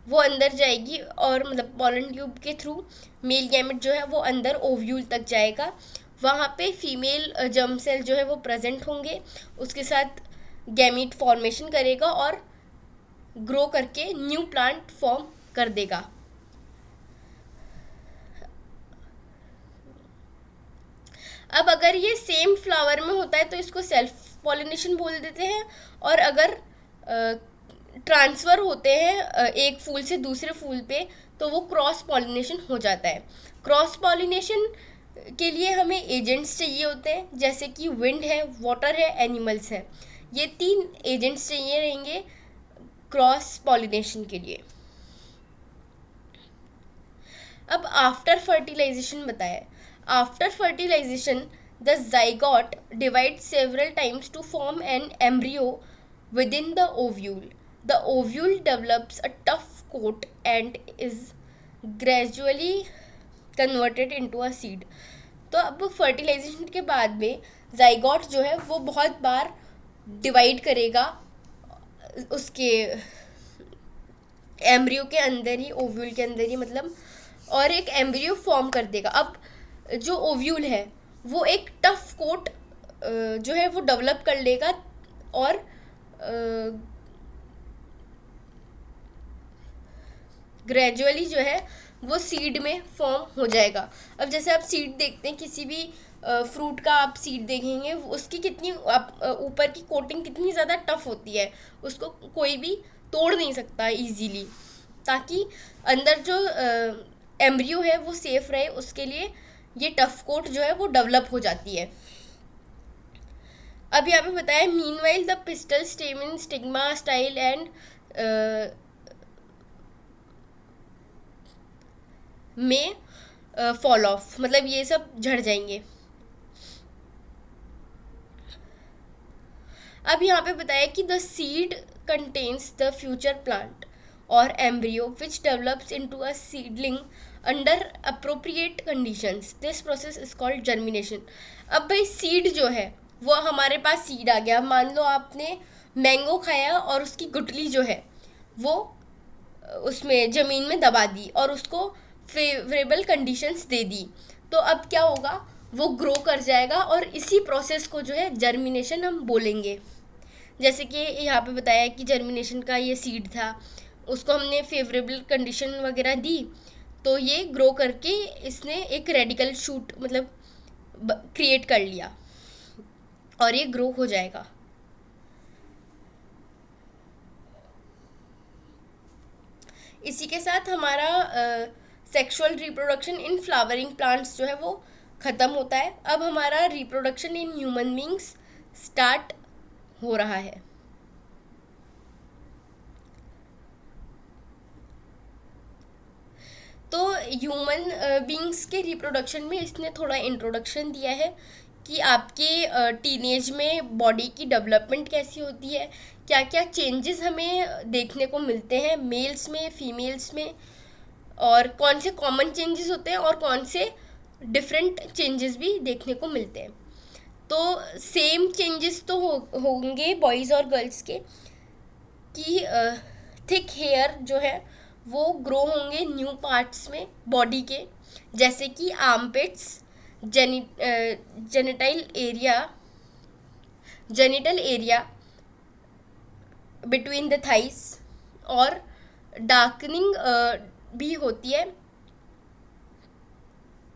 A: वो अंदर जाएगी और मतलब पॉलन ट्यूब के थ्रू मेल गैमेट जो है वो अंदर ओव्यूल तक जाएगा। वहाँ पे फीमेल जर्म सेल जो है वो प्रेजेंट होंगे, उसके साथ गैमीट फॉर्मेशन करेगा और ग्रो करके न्यू प्लांट फॉर्म कर देगा। अब अगर ये सेम फ्लावर में होता है तो इसको सेल्फ पॉलिनेशन बोल देते हैं, और अगर ट्रांसफ़र होते हैं एक फूल से दूसरे फूल पे तो वो क्रॉस पॉलिनेशन हो जाता है। क्रॉस पॉलिनेशन के लिए हमें एजेंट्स चाहिए होते हैं, जैसे कि विंड है, वाटर है, एनिमल्स है। ये 3 एजेंट्स चाहिए रहेंगे क्रॉस पॉलिनेशन के लिए। अब आफ्टर फर्टिलाइजेशन बताया। After fertilisation the zygote divides several times to form an embryo within the ovule. The ovule develops a tough coat and is gradually converted into a seed. तो अब fertilisation के बाद में zygote जो है वो बहुत बार डिवाइड करेगा उसके एम्ब्रियो के अंदर ही, ओव्यूल के अंदर ही मतलब, और एक एम्ब्रियो फॉर्म कर देगा। अब जो ओव्यूल है वो एक टफ कोट जो है वो डेवलप कर लेगा और ग्रेजुअली जो है वो सीड में फॉर्म हो जाएगा। अब जैसे आप सीड देखते हैं किसी भी फ्रूट का, आप सीड देखेंगे उसकी कितनी ऊपर की कोटिंग कितनी ज़्यादा टफ होती है, उसको कोई भी तोड़ नहीं सकता इजीली, ताकि अंदर जो एम्ब्रियो है वो सेफ रहे, उसके लिए ये टफ कोट जो है वो डेवलप हो जाती है। अब यहाँ पे बताया meanwhile the pistol स्टेमन stigma style and में फॉल ऑफ, मतलब ये सब झड़ जाएंगे। अब यहाँ पे बताया कि the seed contains the future plant और embryo which develops into a seedling under appropriate conditions. This process is called germination. अब भाई सीड जो है वो हमारे पास सीड आ गया, मान लो आपने मैंगो खाया और उसकी गुठली जो है वो उसमें ज़मीन में दबा दी और उसको फेवरेबल कंडीशंस दे दी, तो अब क्या होगा, वो ग्रो कर जाएगा और इसी प्रोसेस को जो है जर्मिनेशन हम बोलेंगे। जैसे कि यहाँ पे बताया कि जर्मिनेशन का ये सीड था, उसको हमने फेवरेबल कंडीशन वगैरह दी तो ये ग्रो करके इसने एक रेडिकल शूट मतलब क्रिएट कर लिया और ये ग्रो हो जाएगा। इसी के साथ हमारा sexual reproduction in flowering plants जो है वो ख़त्म होता है। अब हमारा reproduction in human beings start हो रहा है। तो ह्यूमन बींग्स के रिप्रोडक्शन में इसने थोड़ा इंट्रोडक्शन दिया है कि आपके टीनेज में बॉडी की डेवलपमेंट कैसी होती है, क्या क्या चेंजेस हमें देखने को मिलते हैं मेल्स में, फीमेल्स में, और कौन से कॉमन चेंजेस होते हैं और कौन से डिफरेंट चेंजेस भी देखने को मिलते हैं। तो सेम चेंजेस तो होंगे बॉयज़ और गर्ल्स के, कि थिक हेयर जो है वो ग्रो होंगे न्यू पार्ट्स में बॉडी के, जैसे कि armpits, genital area, genital area between the thighs, और डार्कनिंग भी होती है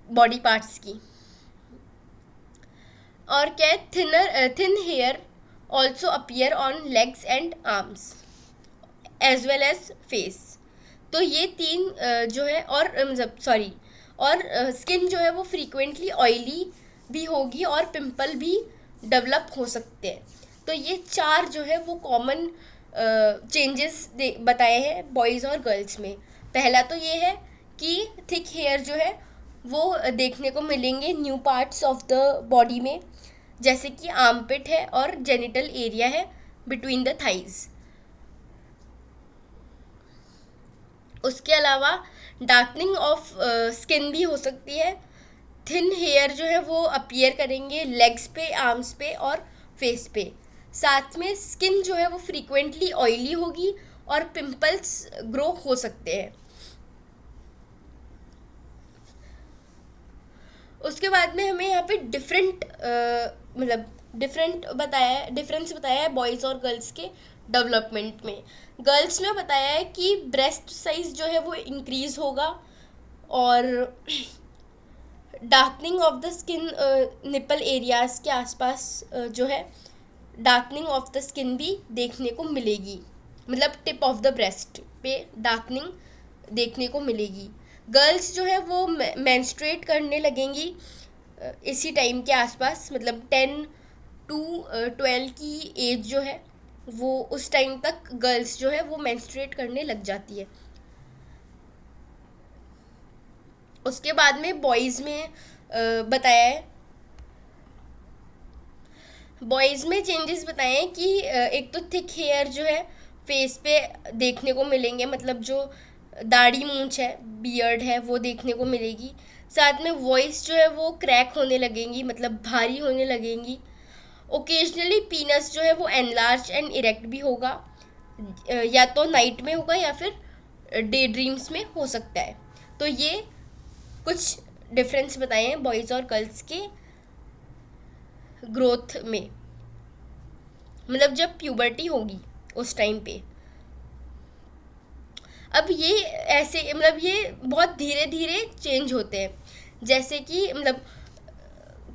A: बॉडी पार्ट्स की। और क्या है, thin hair also appear on legs and arms as well as face. तो ये तीन जो है, और मतलब सॉरी, और स्किन जो है वो फ्रीक्वेंटली ऑयली भी होगी और पिंपल भी डेवलप हो सकते हैं। तो ये चार जो है वो कॉमन चेंजेस बताए हैं बॉयज़ और गर्ल्स में। पहला तो ये है कि थिक हेयर जो है वो देखने को मिलेंगे new parts of the body में, जैसे कि आर्मपिट है और जेनिटल एरिया है बिटवीन द थाइज। उसके अलावा डार्कनिंग ऑफ स्किन भी हो सकती है। थिन हेयर जो है वो अपीयर करेंगे लेग्स पे, आर्म्स पे और फेस पे। साथ में स्किन जो है वो फ्रीक्वेंटली ऑयली होगी और पिंपल्स ग्रो हो सकते हैं। उसके बाद में हमें यहाँ पे डिफरेंस बताया है बॉयज़ और गर्ल्स के डेवलपमेंट में। गर्ल्स में बताया है कि ब्रेस्ट साइज जो है वो इंक्रीज होगा और darkening of the skin nipple areas के आसपास जो है डार्कनिंग ऑफ द स्किन भी देखने को मिलेगी, मतलब टिप ऑफ द ब्रेस्ट पे डार्कनिंग देखने को मिलेगी। गर्ल्स जो है वो मेंस्ट्रुएट करने लगेंगी इसी टाइम के आसपास, मतलब 10 to 12 की एज जो है वो उस टाइम तक गर्ल्स जो है वो मेंस्ट्रुएट करने लग जाती है। उसके बाद में बॉयज़ में बताया है, बॉयज़ में चेंजेस बताए हैं कि एक तो थिक हेयर जो है फेस पे देखने को मिलेंगे, मतलब जो दाढ़ी मूंछ है, बियर्ड है, वो देखने को मिलेगी। साथ में वॉइस जो है वो क्रैक होने लगेंगी, मतलब भारी होने लगेंगी। ओकेजनली पीनस जो है वो एनलार्ज एंड इरेक्ट भी होगा, या तो नाइट में होगा या फिर डे ड्रीम्स में हो सकता है। तो ये कुछ डिफरेंस बताए हैं बॉयज़ और गर्ल्स के ग्रोथ में, मतलब जब प्यूबर्टी होगी उस टाइम पे। अब ये ऐसे मतलब ये बहुत धीरे धीरे चेंज होते हैं, जैसे कि मतलब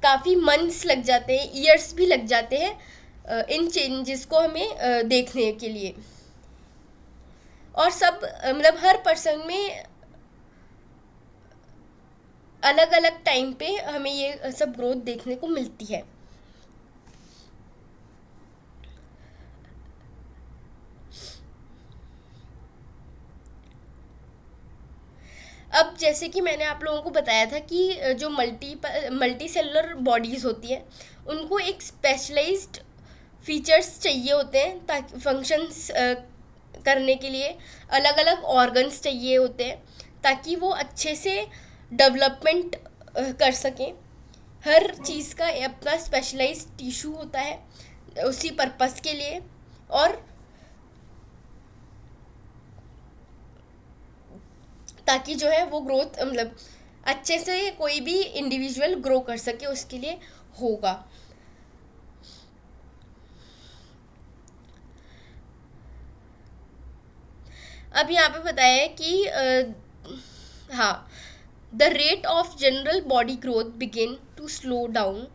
A: काफ़ी मंथ्स लग जाते हैं, ईयर्स भी लग जाते हैं इन चेंजेस को हमें देखने के लिए। और सब मतलब हर पर्सन में अलग अलग टाइम पे हमें ये सब ग्रोथ देखने को मिलती है। अब जैसे कि मैंने आप लोगों को बताया था कि जो मल्टी सेलुलर बॉडीज़ होती है उनको एक स्पेशलाइज्ड फीचर्स चाहिए होते हैं ताकि फंक्शंस करने के लिए अलग अलग ऑर्गन्स चाहिए होते हैं ताकि वो अच्छे से डेवलपमेंट कर सकें। हर चीज़ का अपना स्पेशलाइज्ड टिश्यू होता है उसी पर्पस के लिए, और ताकि जो है वो ग्रोथ मतलब अच्छे से कोई भी इंडिविजुअल ग्रो कर सके उसके लिए होगा। अब यहाँ पे बताया है कि हाँ, the rate of general body growth begin to slow down,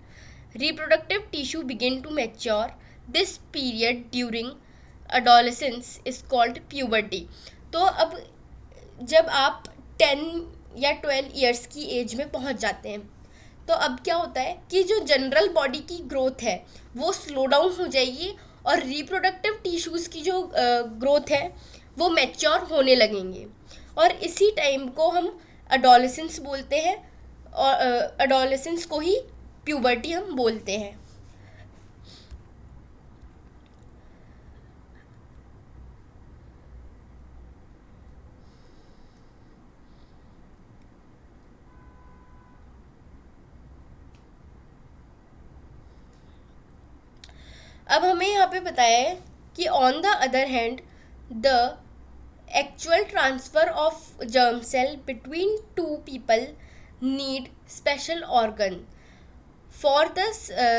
A: reproductive tissue begin to mature, this period during adolescence is called puberty. तो अब जब आप 10 या 12 इयर्स की एज में पहुंच जाते हैं तो अब क्या होता है कि जो जनरल बॉडी की ग्रोथ है वो स्लो डाउन हो जाएगी, और रिप्रोडक्टिव टिश्यूज़ की जो ग्रोथ है वो मैच्योर होने लगेंगे, और इसी टाइम को हम अडोलेसेंस बोलते हैं, और अडोलेसेंस को ही प्यूबर्टी हम बोलते हैं। अब हमें यहाँ पे बताया है कि on the other hand the actual transfer of germ cell between two people need special organ for the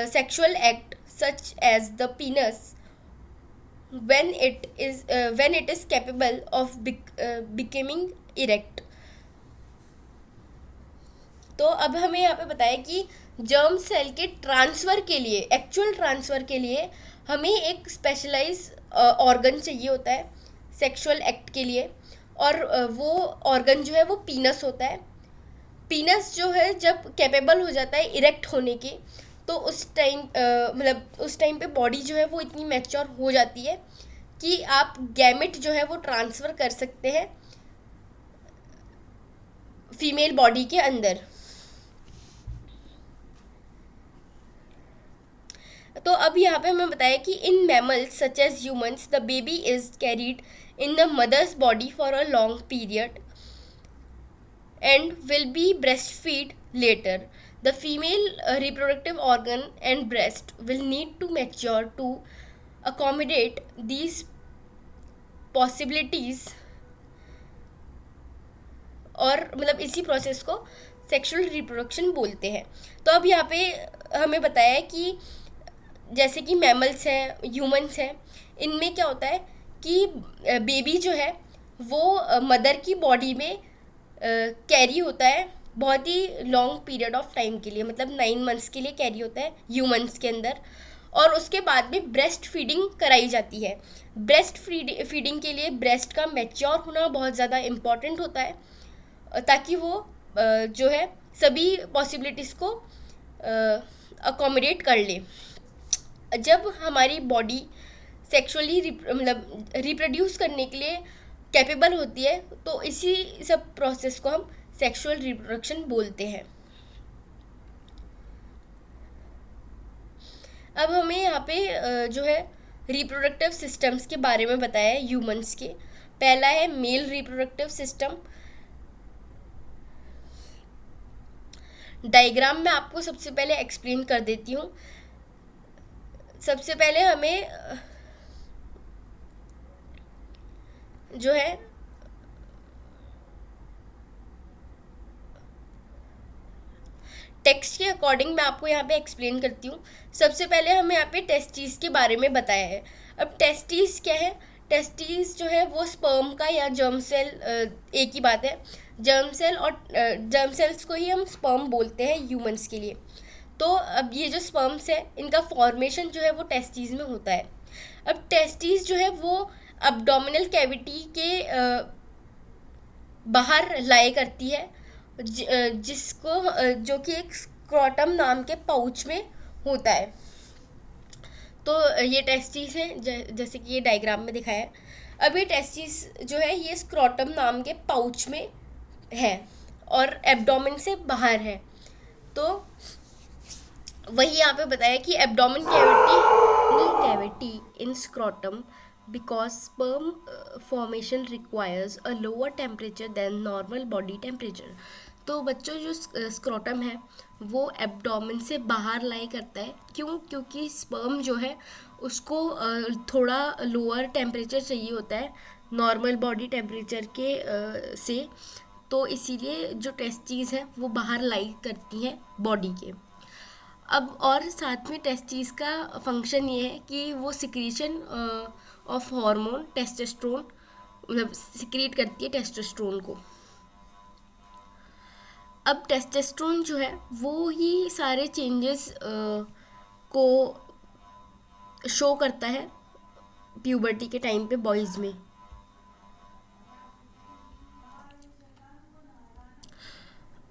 A: sexual act, such as the penis, when it is capable of becoming erect. तो अब हमें यहाँ पे बताया कि germ cell के transfer के लिए, एक्चुअल ट्रांसफ़र के लिए हमें एक स्पेशलाइज ऑर्गन चाहिए होता है सेक्सुअल एक्ट के लिए, और वो ऑर्गन जो है वो पीनस होता है। पीनस जो है जब कैपेबल हो जाता है इरेक्ट होने के, तो उस टाइम मतलब उस टाइम पे बॉडी जो है वो इतनी मैच्योर हो जाती है कि आप गैमेट जो है वो ट्रांसफ़र कर सकते हैं फीमेल बॉडी के अंदर। तो अब यहाँ पे हमें बताया कि in mammals such as humans the baby is carried in the mother's body for a long period and will be breastfeed later. The female reproductive organ and breast will need to mature to accommodate these possibilities, और मतलब इसी process को sexual reproduction बोलते हैं। तो अब यहाँ पे हमें बताया है कि जैसे कि मैमल्स हैं, ह्यूमंस हैं, इनमें क्या होता है कि बेबी जो है वो मदर की बॉडी में कैरी होता है बहुत ही लॉन्ग पीरियड ऑफ टाइम के लिए, मतलब 9 मंथ्स के लिए कैरी होता है ह्यूमंस के अंदर, और उसके बाद में ब्रेस्ट फीडिंग कराई जाती है। ब्रेस्ट फीडिंग के लिए ब्रेस्ट का मैच्योर होना बहुत ज़्यादा इम्पॉर्टेंट होता है ताकि वो जो है सभी पॉसिबिलिटीज़ को अकोमोडेट कर ले। जब हमारी बॉडी सेक्सुअली मतलब रिप्रोड्यूस करने के लिए कैपेबल होती है तो इसी सब प्रोसेस को हम सेक्सुअल रिप्रोडक्शन बोलते हैं। अब हमें यहाँ पे जो है रिप्रोडक्टिव सिस्टम्स के बारे में बताया है ह्यूमंस के। पहला है मेल रिप्रोडक्टिव सिस्टम। डायग्राम में आपको सबसे पहले एक्सप्लेन कर देती हूँ। सबसे पहले हमें जो है टेक्स्ट के अकॉर्डिंग मैं आपको यहाँ पे एक्सप्लेन करती हूँ। सबसे पहले हमें यहाँ पे टेस्टिस के बारे में बताया है। अब टेस्टिस क्या है? टेस्टिस जो है वो स्पर्म का या जर्म सेल, एक ही बात है। जर्म सेल और जर्म सेल्स को ही हम स्पर्म बोलते हैं ह्यूमंस के लिए। तो अब ये जो स्पर्म्स है इनका फॉर्मेशन जो है वो टेस्टिस में होता है। अब टेस्टिस जो है वो अब्डोमिनल कैविटी के बाहर लाए करती है, जिसको जो कि एक स्क्रोटम नाम के पाउच में होता है। तो ये टेस्टिस है, जैसे कि ये डायग्राम में दिखाया है। अब ये टेस्टिस जो है ये स्क्रोटम नाम के पाउच में है और एब्डोमेन से बाहर है। तो वही यहाँ पे बताया कि abdomen cavity in scrotum because sperm formation requires a lower temperature than normal body temperature। तो बच्चों जो स्क्रोटम है वो एब्डोमेन से बाहर लाई करता है। क्यों? क्योंकि स्पर्म जो है उसको थोड़ा लोअर टेम्परेचर चाहिए होता है नॉर्मल बॉडी टेम्परेचर के से। तो इसीलिए जो टेस्टीज है वो बाहर लाई करती हैं बॉडी के। अब और साथ में टेस्टिस का फंक्शन ये है कि वो सिक्रीशन ऑफ हार्मोन टेस्टोस्टेरोन, मतलब सिक्रीट करती है टेस्टोस्टेरोन को। अब टेस्टोस्टेरोन जो है वो ही सारे चेंजेस को शो करता है प्यूबर्टी के टाइम पे बॉयज़ में।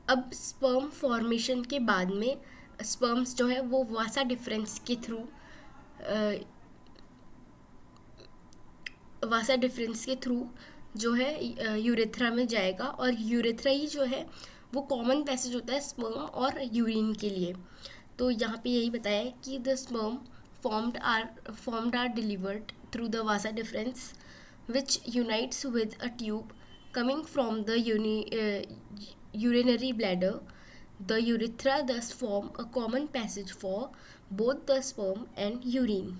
A: अब स्पर्म फॉर्मेशन के बाद में स्पर्म्स जो है वो वासा डिफरेंस के थ्रू जो है यूरेथ्रा में जाएगा, और यूरेथ्रा ही जो है वो कॉमन पैसेज होता है स्पर्म और यूरिन के लिए। तो यहाँ पे यही बताया है कि the sperm formed are delivered through the vasa deferens which unites with a tube coming from the urinary bladder. The urethra thus form a common passage for both the sperm and urine।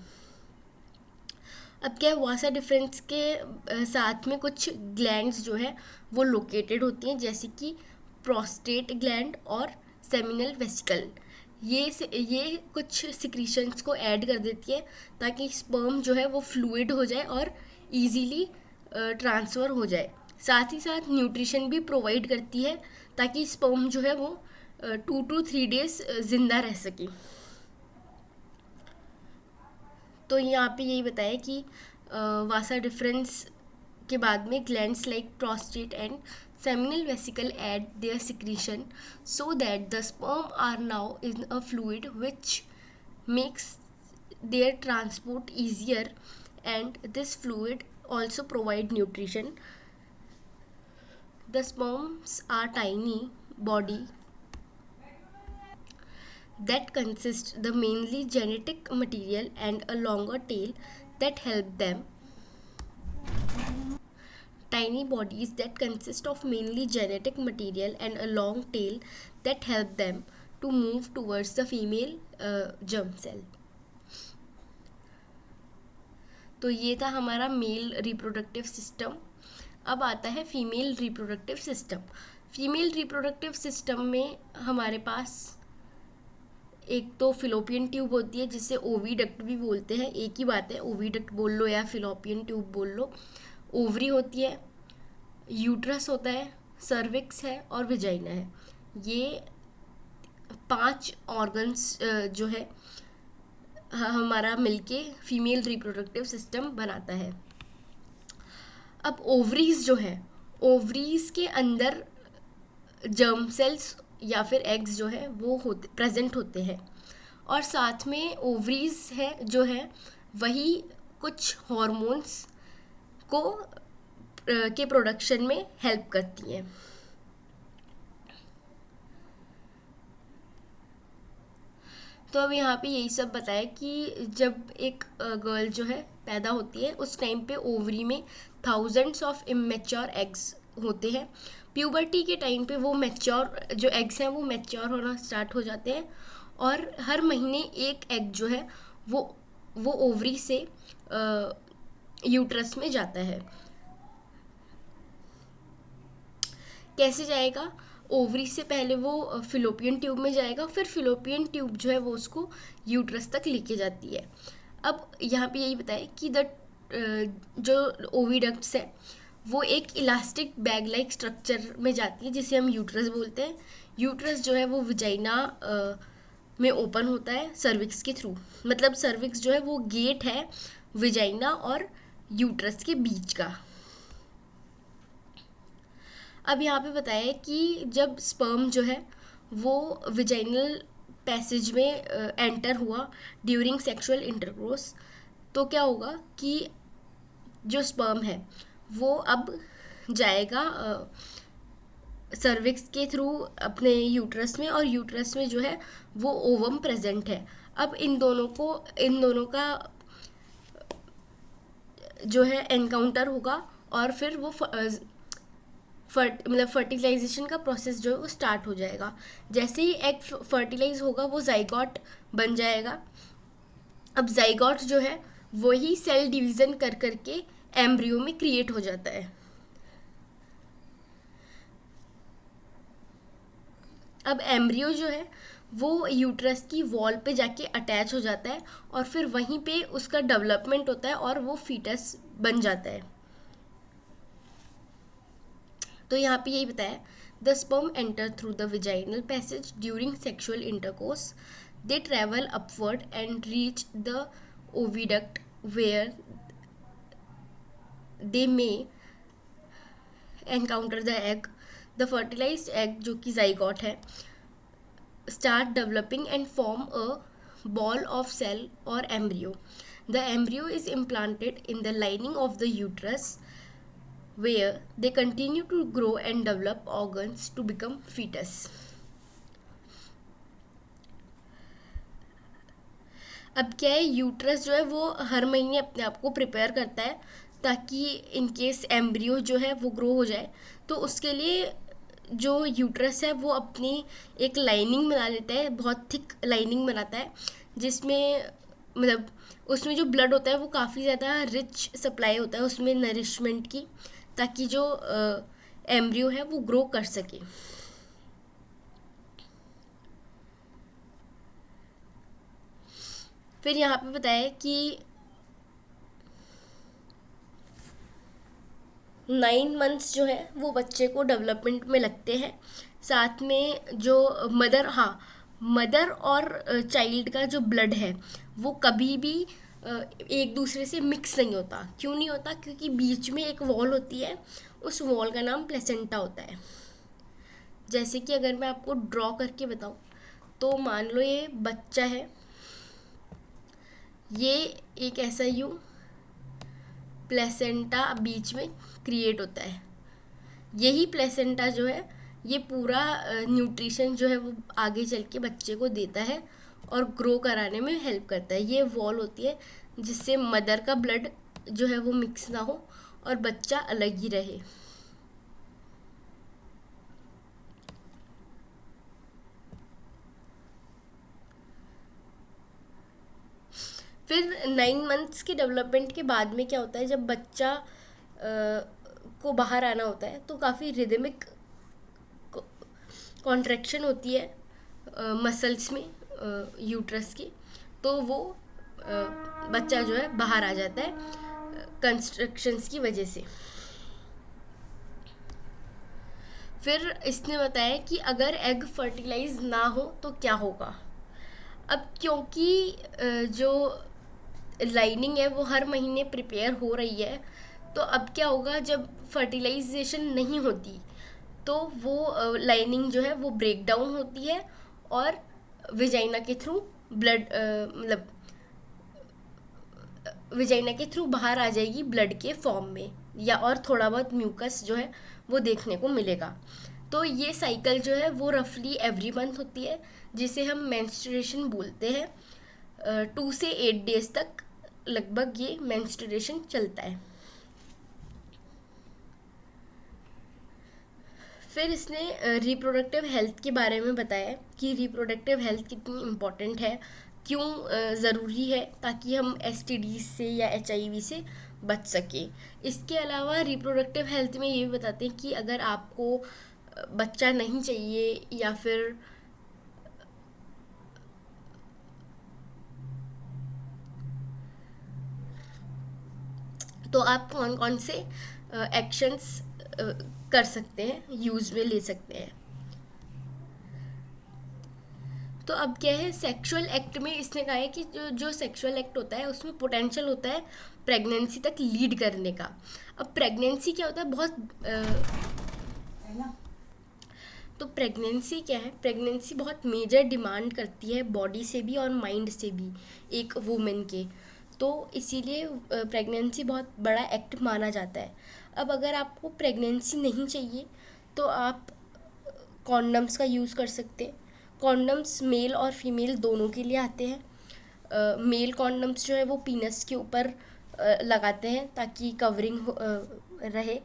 A: अब क्या वासा difference के साथ में कुछ glands जो है वो located होती हैं, जैसे कि प्रोस्टेट ग्लैंड और सेमिनल वेसिकल। ये कुछ सिक्रीशंस को ऐड कर देती है ताकि स्पर्म जो है वो फ्लूइड हो जाए और इजीली ट्रांसफ़र हो जाए। साथ ही साथ न्यूट्रिशन भी प्रोवाइड करती है ताकि स्पर्म जो है वो 2 to 3 days ज़िंदा रह सके। तो यहाँ पे यही बताया कि वासा डिफरेंस के बाद में glands like prostate and seminal vesicle add their secretion so that the sperm are now in a fluid which makes their transport easier, and this fluid also provide nutrition. The sperms are tiny body that consist the mainly genetic material and a longer tail that help them. Tiny bodies that consist of mainly genetic material and a long tail that help them to move towards the female germ cell। तो ये था हमारा male reproductive system. अब आता है female reproductive system. Female reproductive system में हमारे पास एक तो फिलोपियन ट्यूब होती है जिसे ओविडक्ट भी बोलते हैं, एक ही बात है, ओविडक्ट बोल लो या फिलोपियन ट्यूब बोल लो। ओवरी होती है, यूट्रस होता है, सर्विक्स है और विजाइना है। ये 5 ऑर्गन्स जो है हमारा मिलके फीमेल रिप्रोडक्टिव सिस्टम बनाता है। अब ओवरीज जो है, ओवरीज के अंदर जर्म सेल्स या फिर एग्स जो है वो प्रेजेंट होते हैं, और साथ में ओवरीज है जो है वही कुछ हॉर्मोन्स को के प्रोडक्शन में हेल्प करती हैं। तो अब यहाँ पे यही सब बताया कि जब एक गर्ल जो है पैदा होती है उस टाइम पे ओवरी में थाउजेंड्स ऑफ इमेच्योर एग्स होते हैं। प्यूबर्टी के टाइम पे वो मैच्योर जो एग्स हैं वो मैच्योर होना स्टार्ट हो जाते हैं, और हर महीने एक एग जो है वो वो ओवरी से यूट्रस में जाता है। कैसे जाएगा? ओवरी से पहले वो फिलोपियन ट्यूब में जाएगा, फिर फिलोपियन ट्यूब जो है वो उसको यूट्रस तक लेके जाती है। अब यहाँ पे यही बताया कि जो ओविडक्ट्स है वो एक इलास्टिक बैग लाइक स्ट्रक्चर में जाती है जिसे हम यूट्रस बोलते हैं। यूट्रस जो है वो विजाइना में ओपन होता है सर्विक्स के थ्रू। मतलब सर्विक्स जो है वो गेट है विजाइना और यूट्रस के बीच का। अब यहाँ पे बताया है कि जब स्पर्म जो है वो विजाइनल पैसेज में एंटर हुआ ड्यूरिंग सेक्सुअल इंटरकोर्स, तो क्या होगा कि जो स्पर्म है वो अब जाएगा सर्विक्स के थ्रू अपने यूट्रस में, और यूट्रस में जो है वो ओवम प्रेजेंट है। अब इन दोनों का जो है एनकाउंटर होगा, और फिर वो मतलब फर्टिलाइजेशन का प्रोसेस जो है वो स्टार्ट हो जाएगा। जैसे ही एग फर्टिलाइज होगा वो जाइगोट बन जाएगा। अब जाइगोट जो है वही सेल डिवीज़न कर करके एम्ब्रियो में क्रिएट हो जाता है। अब एम्ब्रियो जो है वो यूट्रस की वॉल पे जाके अटैच हो जाता है, और फिर वहीं पे उसका डेवलपमेंट होता है और वो फीटस बन जाता है। तो यहाँ पे यही बताया, the sperm enter through the vaginal passage during sexual intercourse, they travel upward and reach the oviduct where they may encounter the egg. The fertilised egg जो कि जाइगोट है start developing and form a ball of cell or embryo. The embryo is implanted in the lining of the uterus where they continue to grow and develop organs to become fetus. अब क्या है, uterus जो है वो हर महीने अपने आप को प्रिपेयर करता है ताकि इन केस एम्ब्रियो जो है वो ग्रो हो जाए। तो उसके लिए जो यूट्रस है वो अपनी एक लाइनिंग बना लेता है, बहुत थिक लाइनिंग बनाता है, जिसमें मतलब उसमें जो ब्लड होता है वो काफ़ी ज़्यादा रिच सप्लाई होता है उसमें नरिशमेंट की, ताकि जो एम्ब्रियो है वो ग्रो कर सके। फिर यहाँ पे बताया कि 9 मंथ्स जो है वो बच्चे को डेवलपमेंट में लगते हैं। साथ में जो मदर और चाइल्ड का जो ब्लड है वो कभी भी एक दूसरे से मिक्स नहीं होता। क्यों नहीं होता? क्योंकि बीच में एक वॉल होती है, उस वॉल का नाम प्लेसेंटा होता है। जैसे कि अगर मैं आपको ड्रॉ करके बताऊं, तो मान लो ये बच्चा है, ये एक ऐसा यूं प्लेसेंटा बीच में क्रिएट होता है। यही प्लेसेंटा जो है ये पूरा न्यूट्रिशन जो है वो आगे चल के बच्चे को देता है और ग्रो कराने में हेल्प करता है। ये वॉल होती है जिससे मदर का ब्लड जो है वो मिक्स ना हो और बच्चा अलग ही रहे। फिर 9 मंथ्स के डेवलपमेंट के बाद में क्या होता है, जब बच्चा को बाहर आना होता है तो काफ़ी रिदमिक कॉन्ट्रैक्शन होती है मसल्स में यूट्रस की, तो वो बच्चा जो है बाहर आ जाता है कंस्ट्रक्शंस की वजह से। फिर इसने बताया कि अगर एग फर्टिलाइज ना हो तो क्या होगा। अब क्योंकि जो लाइनिंग है वो हर महीने प्रिपेयर हो रही है, तो अब क्या होगा, जब फर्टिलाइजेशन नहीं होती तो वो लाइनिंग जो है वो ब्रेक डाउन होती है और विजाइना के थ्रू ब्लड मतलब विजाइना के थ्रू बाहर आ जाएगी ब्लड के फॉर्म में, या और थोड़ा बहुत म्यूकस जो है वो देखने को मिलेगा। तो ये साइकिल जो है वो रफली एवरी मंथ होती है, जिसे हम मेंस्ट्रुएशन बोलते हैं। 2 से 8 डेज तक लगभग ये मेंस्ट्रुएशन चलता है। फिर इसने रिप्रोडक्टिव हेल्थ के बारे में बताया कि रिप्रोडक्टिव हेल्थ कितनी इम्पॉर्टेंट है, क्यों ज़रूरी है, ताकि हम STD से या HIV से बच सके। इसके अलावा रिप्रोडक्टिव हेल्थ में ये भी बताते हैं कि अगर आपको बच्चा नहीं चाहिए या फिर तो आप कौन कौन से एक्शंस कर सकते हैं, यूज में ले सकते हैं। तो अब क्या है, सेक्सुअल एक्ट में इसने कहा है कि जो सेक्सुअल एक्ट होता है उसमें पोटेंशियल होता है प्रेगनेंसी तक लीड करने का। अब प्रेगनेंसी क्या होता है, तो प्रेगनेंसी क्या है, प्रेगनेंसी बहुत मेजर डिमांड करती है बॉडी से भी और माइंड से भी एक वुमेन के। तो इसीलिए प्रेगनेंसी बहुत बड़ा एक्ट माना जाता है। अब अगर आपको प्रेगनेंसी नहीं चाहिए तो आप कॉन्डम्स का यूज़ कर सकते हैं। कॉन्डम्स मेल और फीमेल दोनों के लिए आते हैं। मेल कॉन्डम्स जो है वो पीनस के ऊपर लगाते हैं ताकि कवरिंग रहे,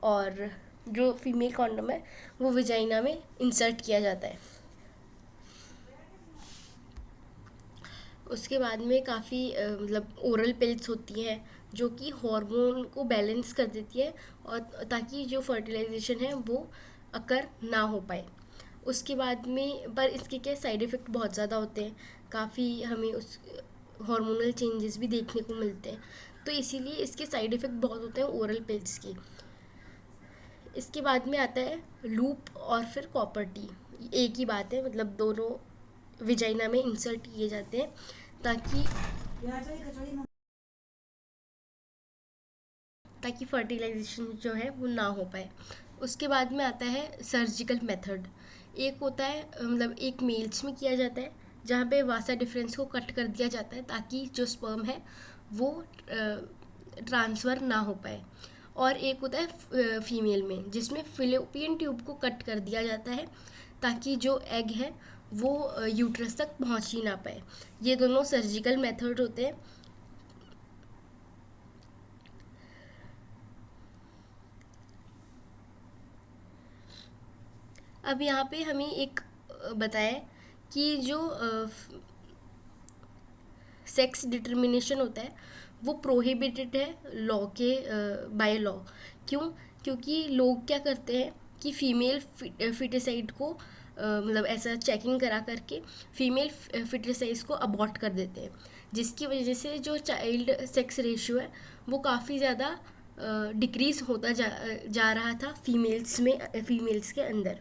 A: और जो फीमेल कॉन्डम है वो विजाइना में इंसर्ट किया जाता है। उसके बाद में काफ़ी मतलब ओरल पिल्स होती हैं जो कि हार्मोन को बैलेंस कर देती है, और ताकि जो फर्टिलाइजेशन है वो अकर ना हो पाए। उसके बाद में पर इसके क्या साइड इफ़ेक्ट बहुत ज़्यादा होते हैं, काफ़ी हमें उस हार्मोनल चेंजेस भी देखने को मिलते हैं, तो इसीलिए इसके साइड इफ़ेक्ट बहुत होते हैं ओरल पिल्स के। इसके बाद में आता है लूप और फिर कॉपर टी। एक ही बात है, मतलब दोनों विजाइना में इंसर्ट किए जाते हैं ताकि ताकि फर्टिलाइजेशन जो है वो ना हो पाए। उसके बाद में आता है सर्जिकल मेथड। एक होता है मतलब एक मेल्स में किया जाता है जहाँ पे वासा डिफरेंस को कट कर दिया जाता है ताकि जो स्पर्म है वो ट्रांसफ़र ना हो पाए। और एक होता है फीमेल में जिसमें फिलोपियन ट्यूब को कट कर दिया जाता है ताकि जो एग है वो यूट्रस तक पहुंच ही ना पाए। ये दोनों सर्जिकल मेथड होते हैं। अब यहाँ पे हमें एक बताया कि जो सेक्स डिटर्मिनेशन होता है वो प्रोहिबिटेड है लॉ के बाय लॉ। क्यों? क्योंकि लोग क्या करते हैं कि फीमेल फिटिसाइड को मतलब ऐसा चेकिंग करा करके फीमेल फिटिसाइड को अबॉर्ट कर देते हैं, जिसकी वजह से जो चाइल्ड सेक्स रेशियो है वो काफ़ी ज़्यादा डिक्रीज़ होता जा रहा था फीमेल्स के अंदर।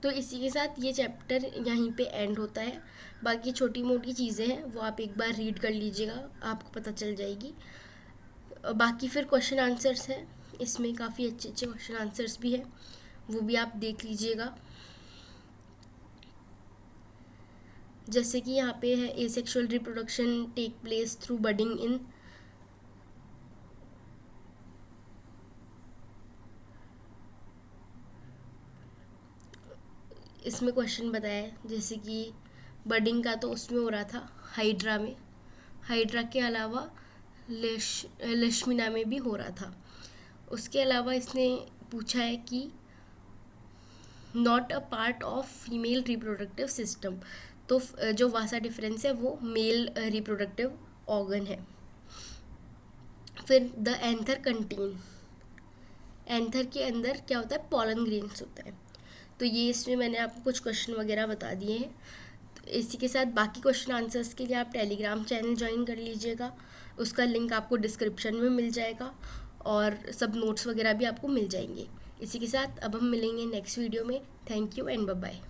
A: तो इसी के साथ ये चैप्टर यहीं पे एंड होता है। बाकी छोटी मोटी चीज़ें हैं वो आप एक बार रीड कर लीजिएगा, आपको पता चल जाएगी। बाकी फिर क्वेश्चन आंसर्स हैं, इसमें काफ़ी अच्छे अच्छे क्वेश्चन आंसर्स भी हैं, वो भी आप देख लीजिएगा। जैसे कि यहाँ पे है asexual reproduction take place through budding in. इसमें क्वेश्चन बताया है जैसे कि बडिंग का तो उसमें हो रहा था हाइड्रा में, हाइड्रा के अलावा लक्ष्मीना में भी हो रहा था। उसके अलावा इसने पूछा है कि not a part of female reproductive system, तो जो वासा डिफरेंस है वो मेल रिप्रोडक्टिव ऑर्गन है। फिर द एंथर कंटेन, एंथर के अंदर क्या होता है, पॉलन ग्रेन्स होता है। तो ये इसमें मैंने आपको कुछ क्वेश्चन वगैरह बता दिए हैं। तो इसी के साथ बाकी क्वेश्चन आंसर्स के लिए आप टेलीग्राम चैनल ज्वाइन कर लीजिएगा, उसका लिंक आपको डिस्क्रिप्शन में मिल जाएगा, और सब नोट्स वगैरह भी आपको मिल जाएंगे। इसी के साथ अब हम मिलेंगे नेक्स्ट वीडियो में। Thank you and bye bye.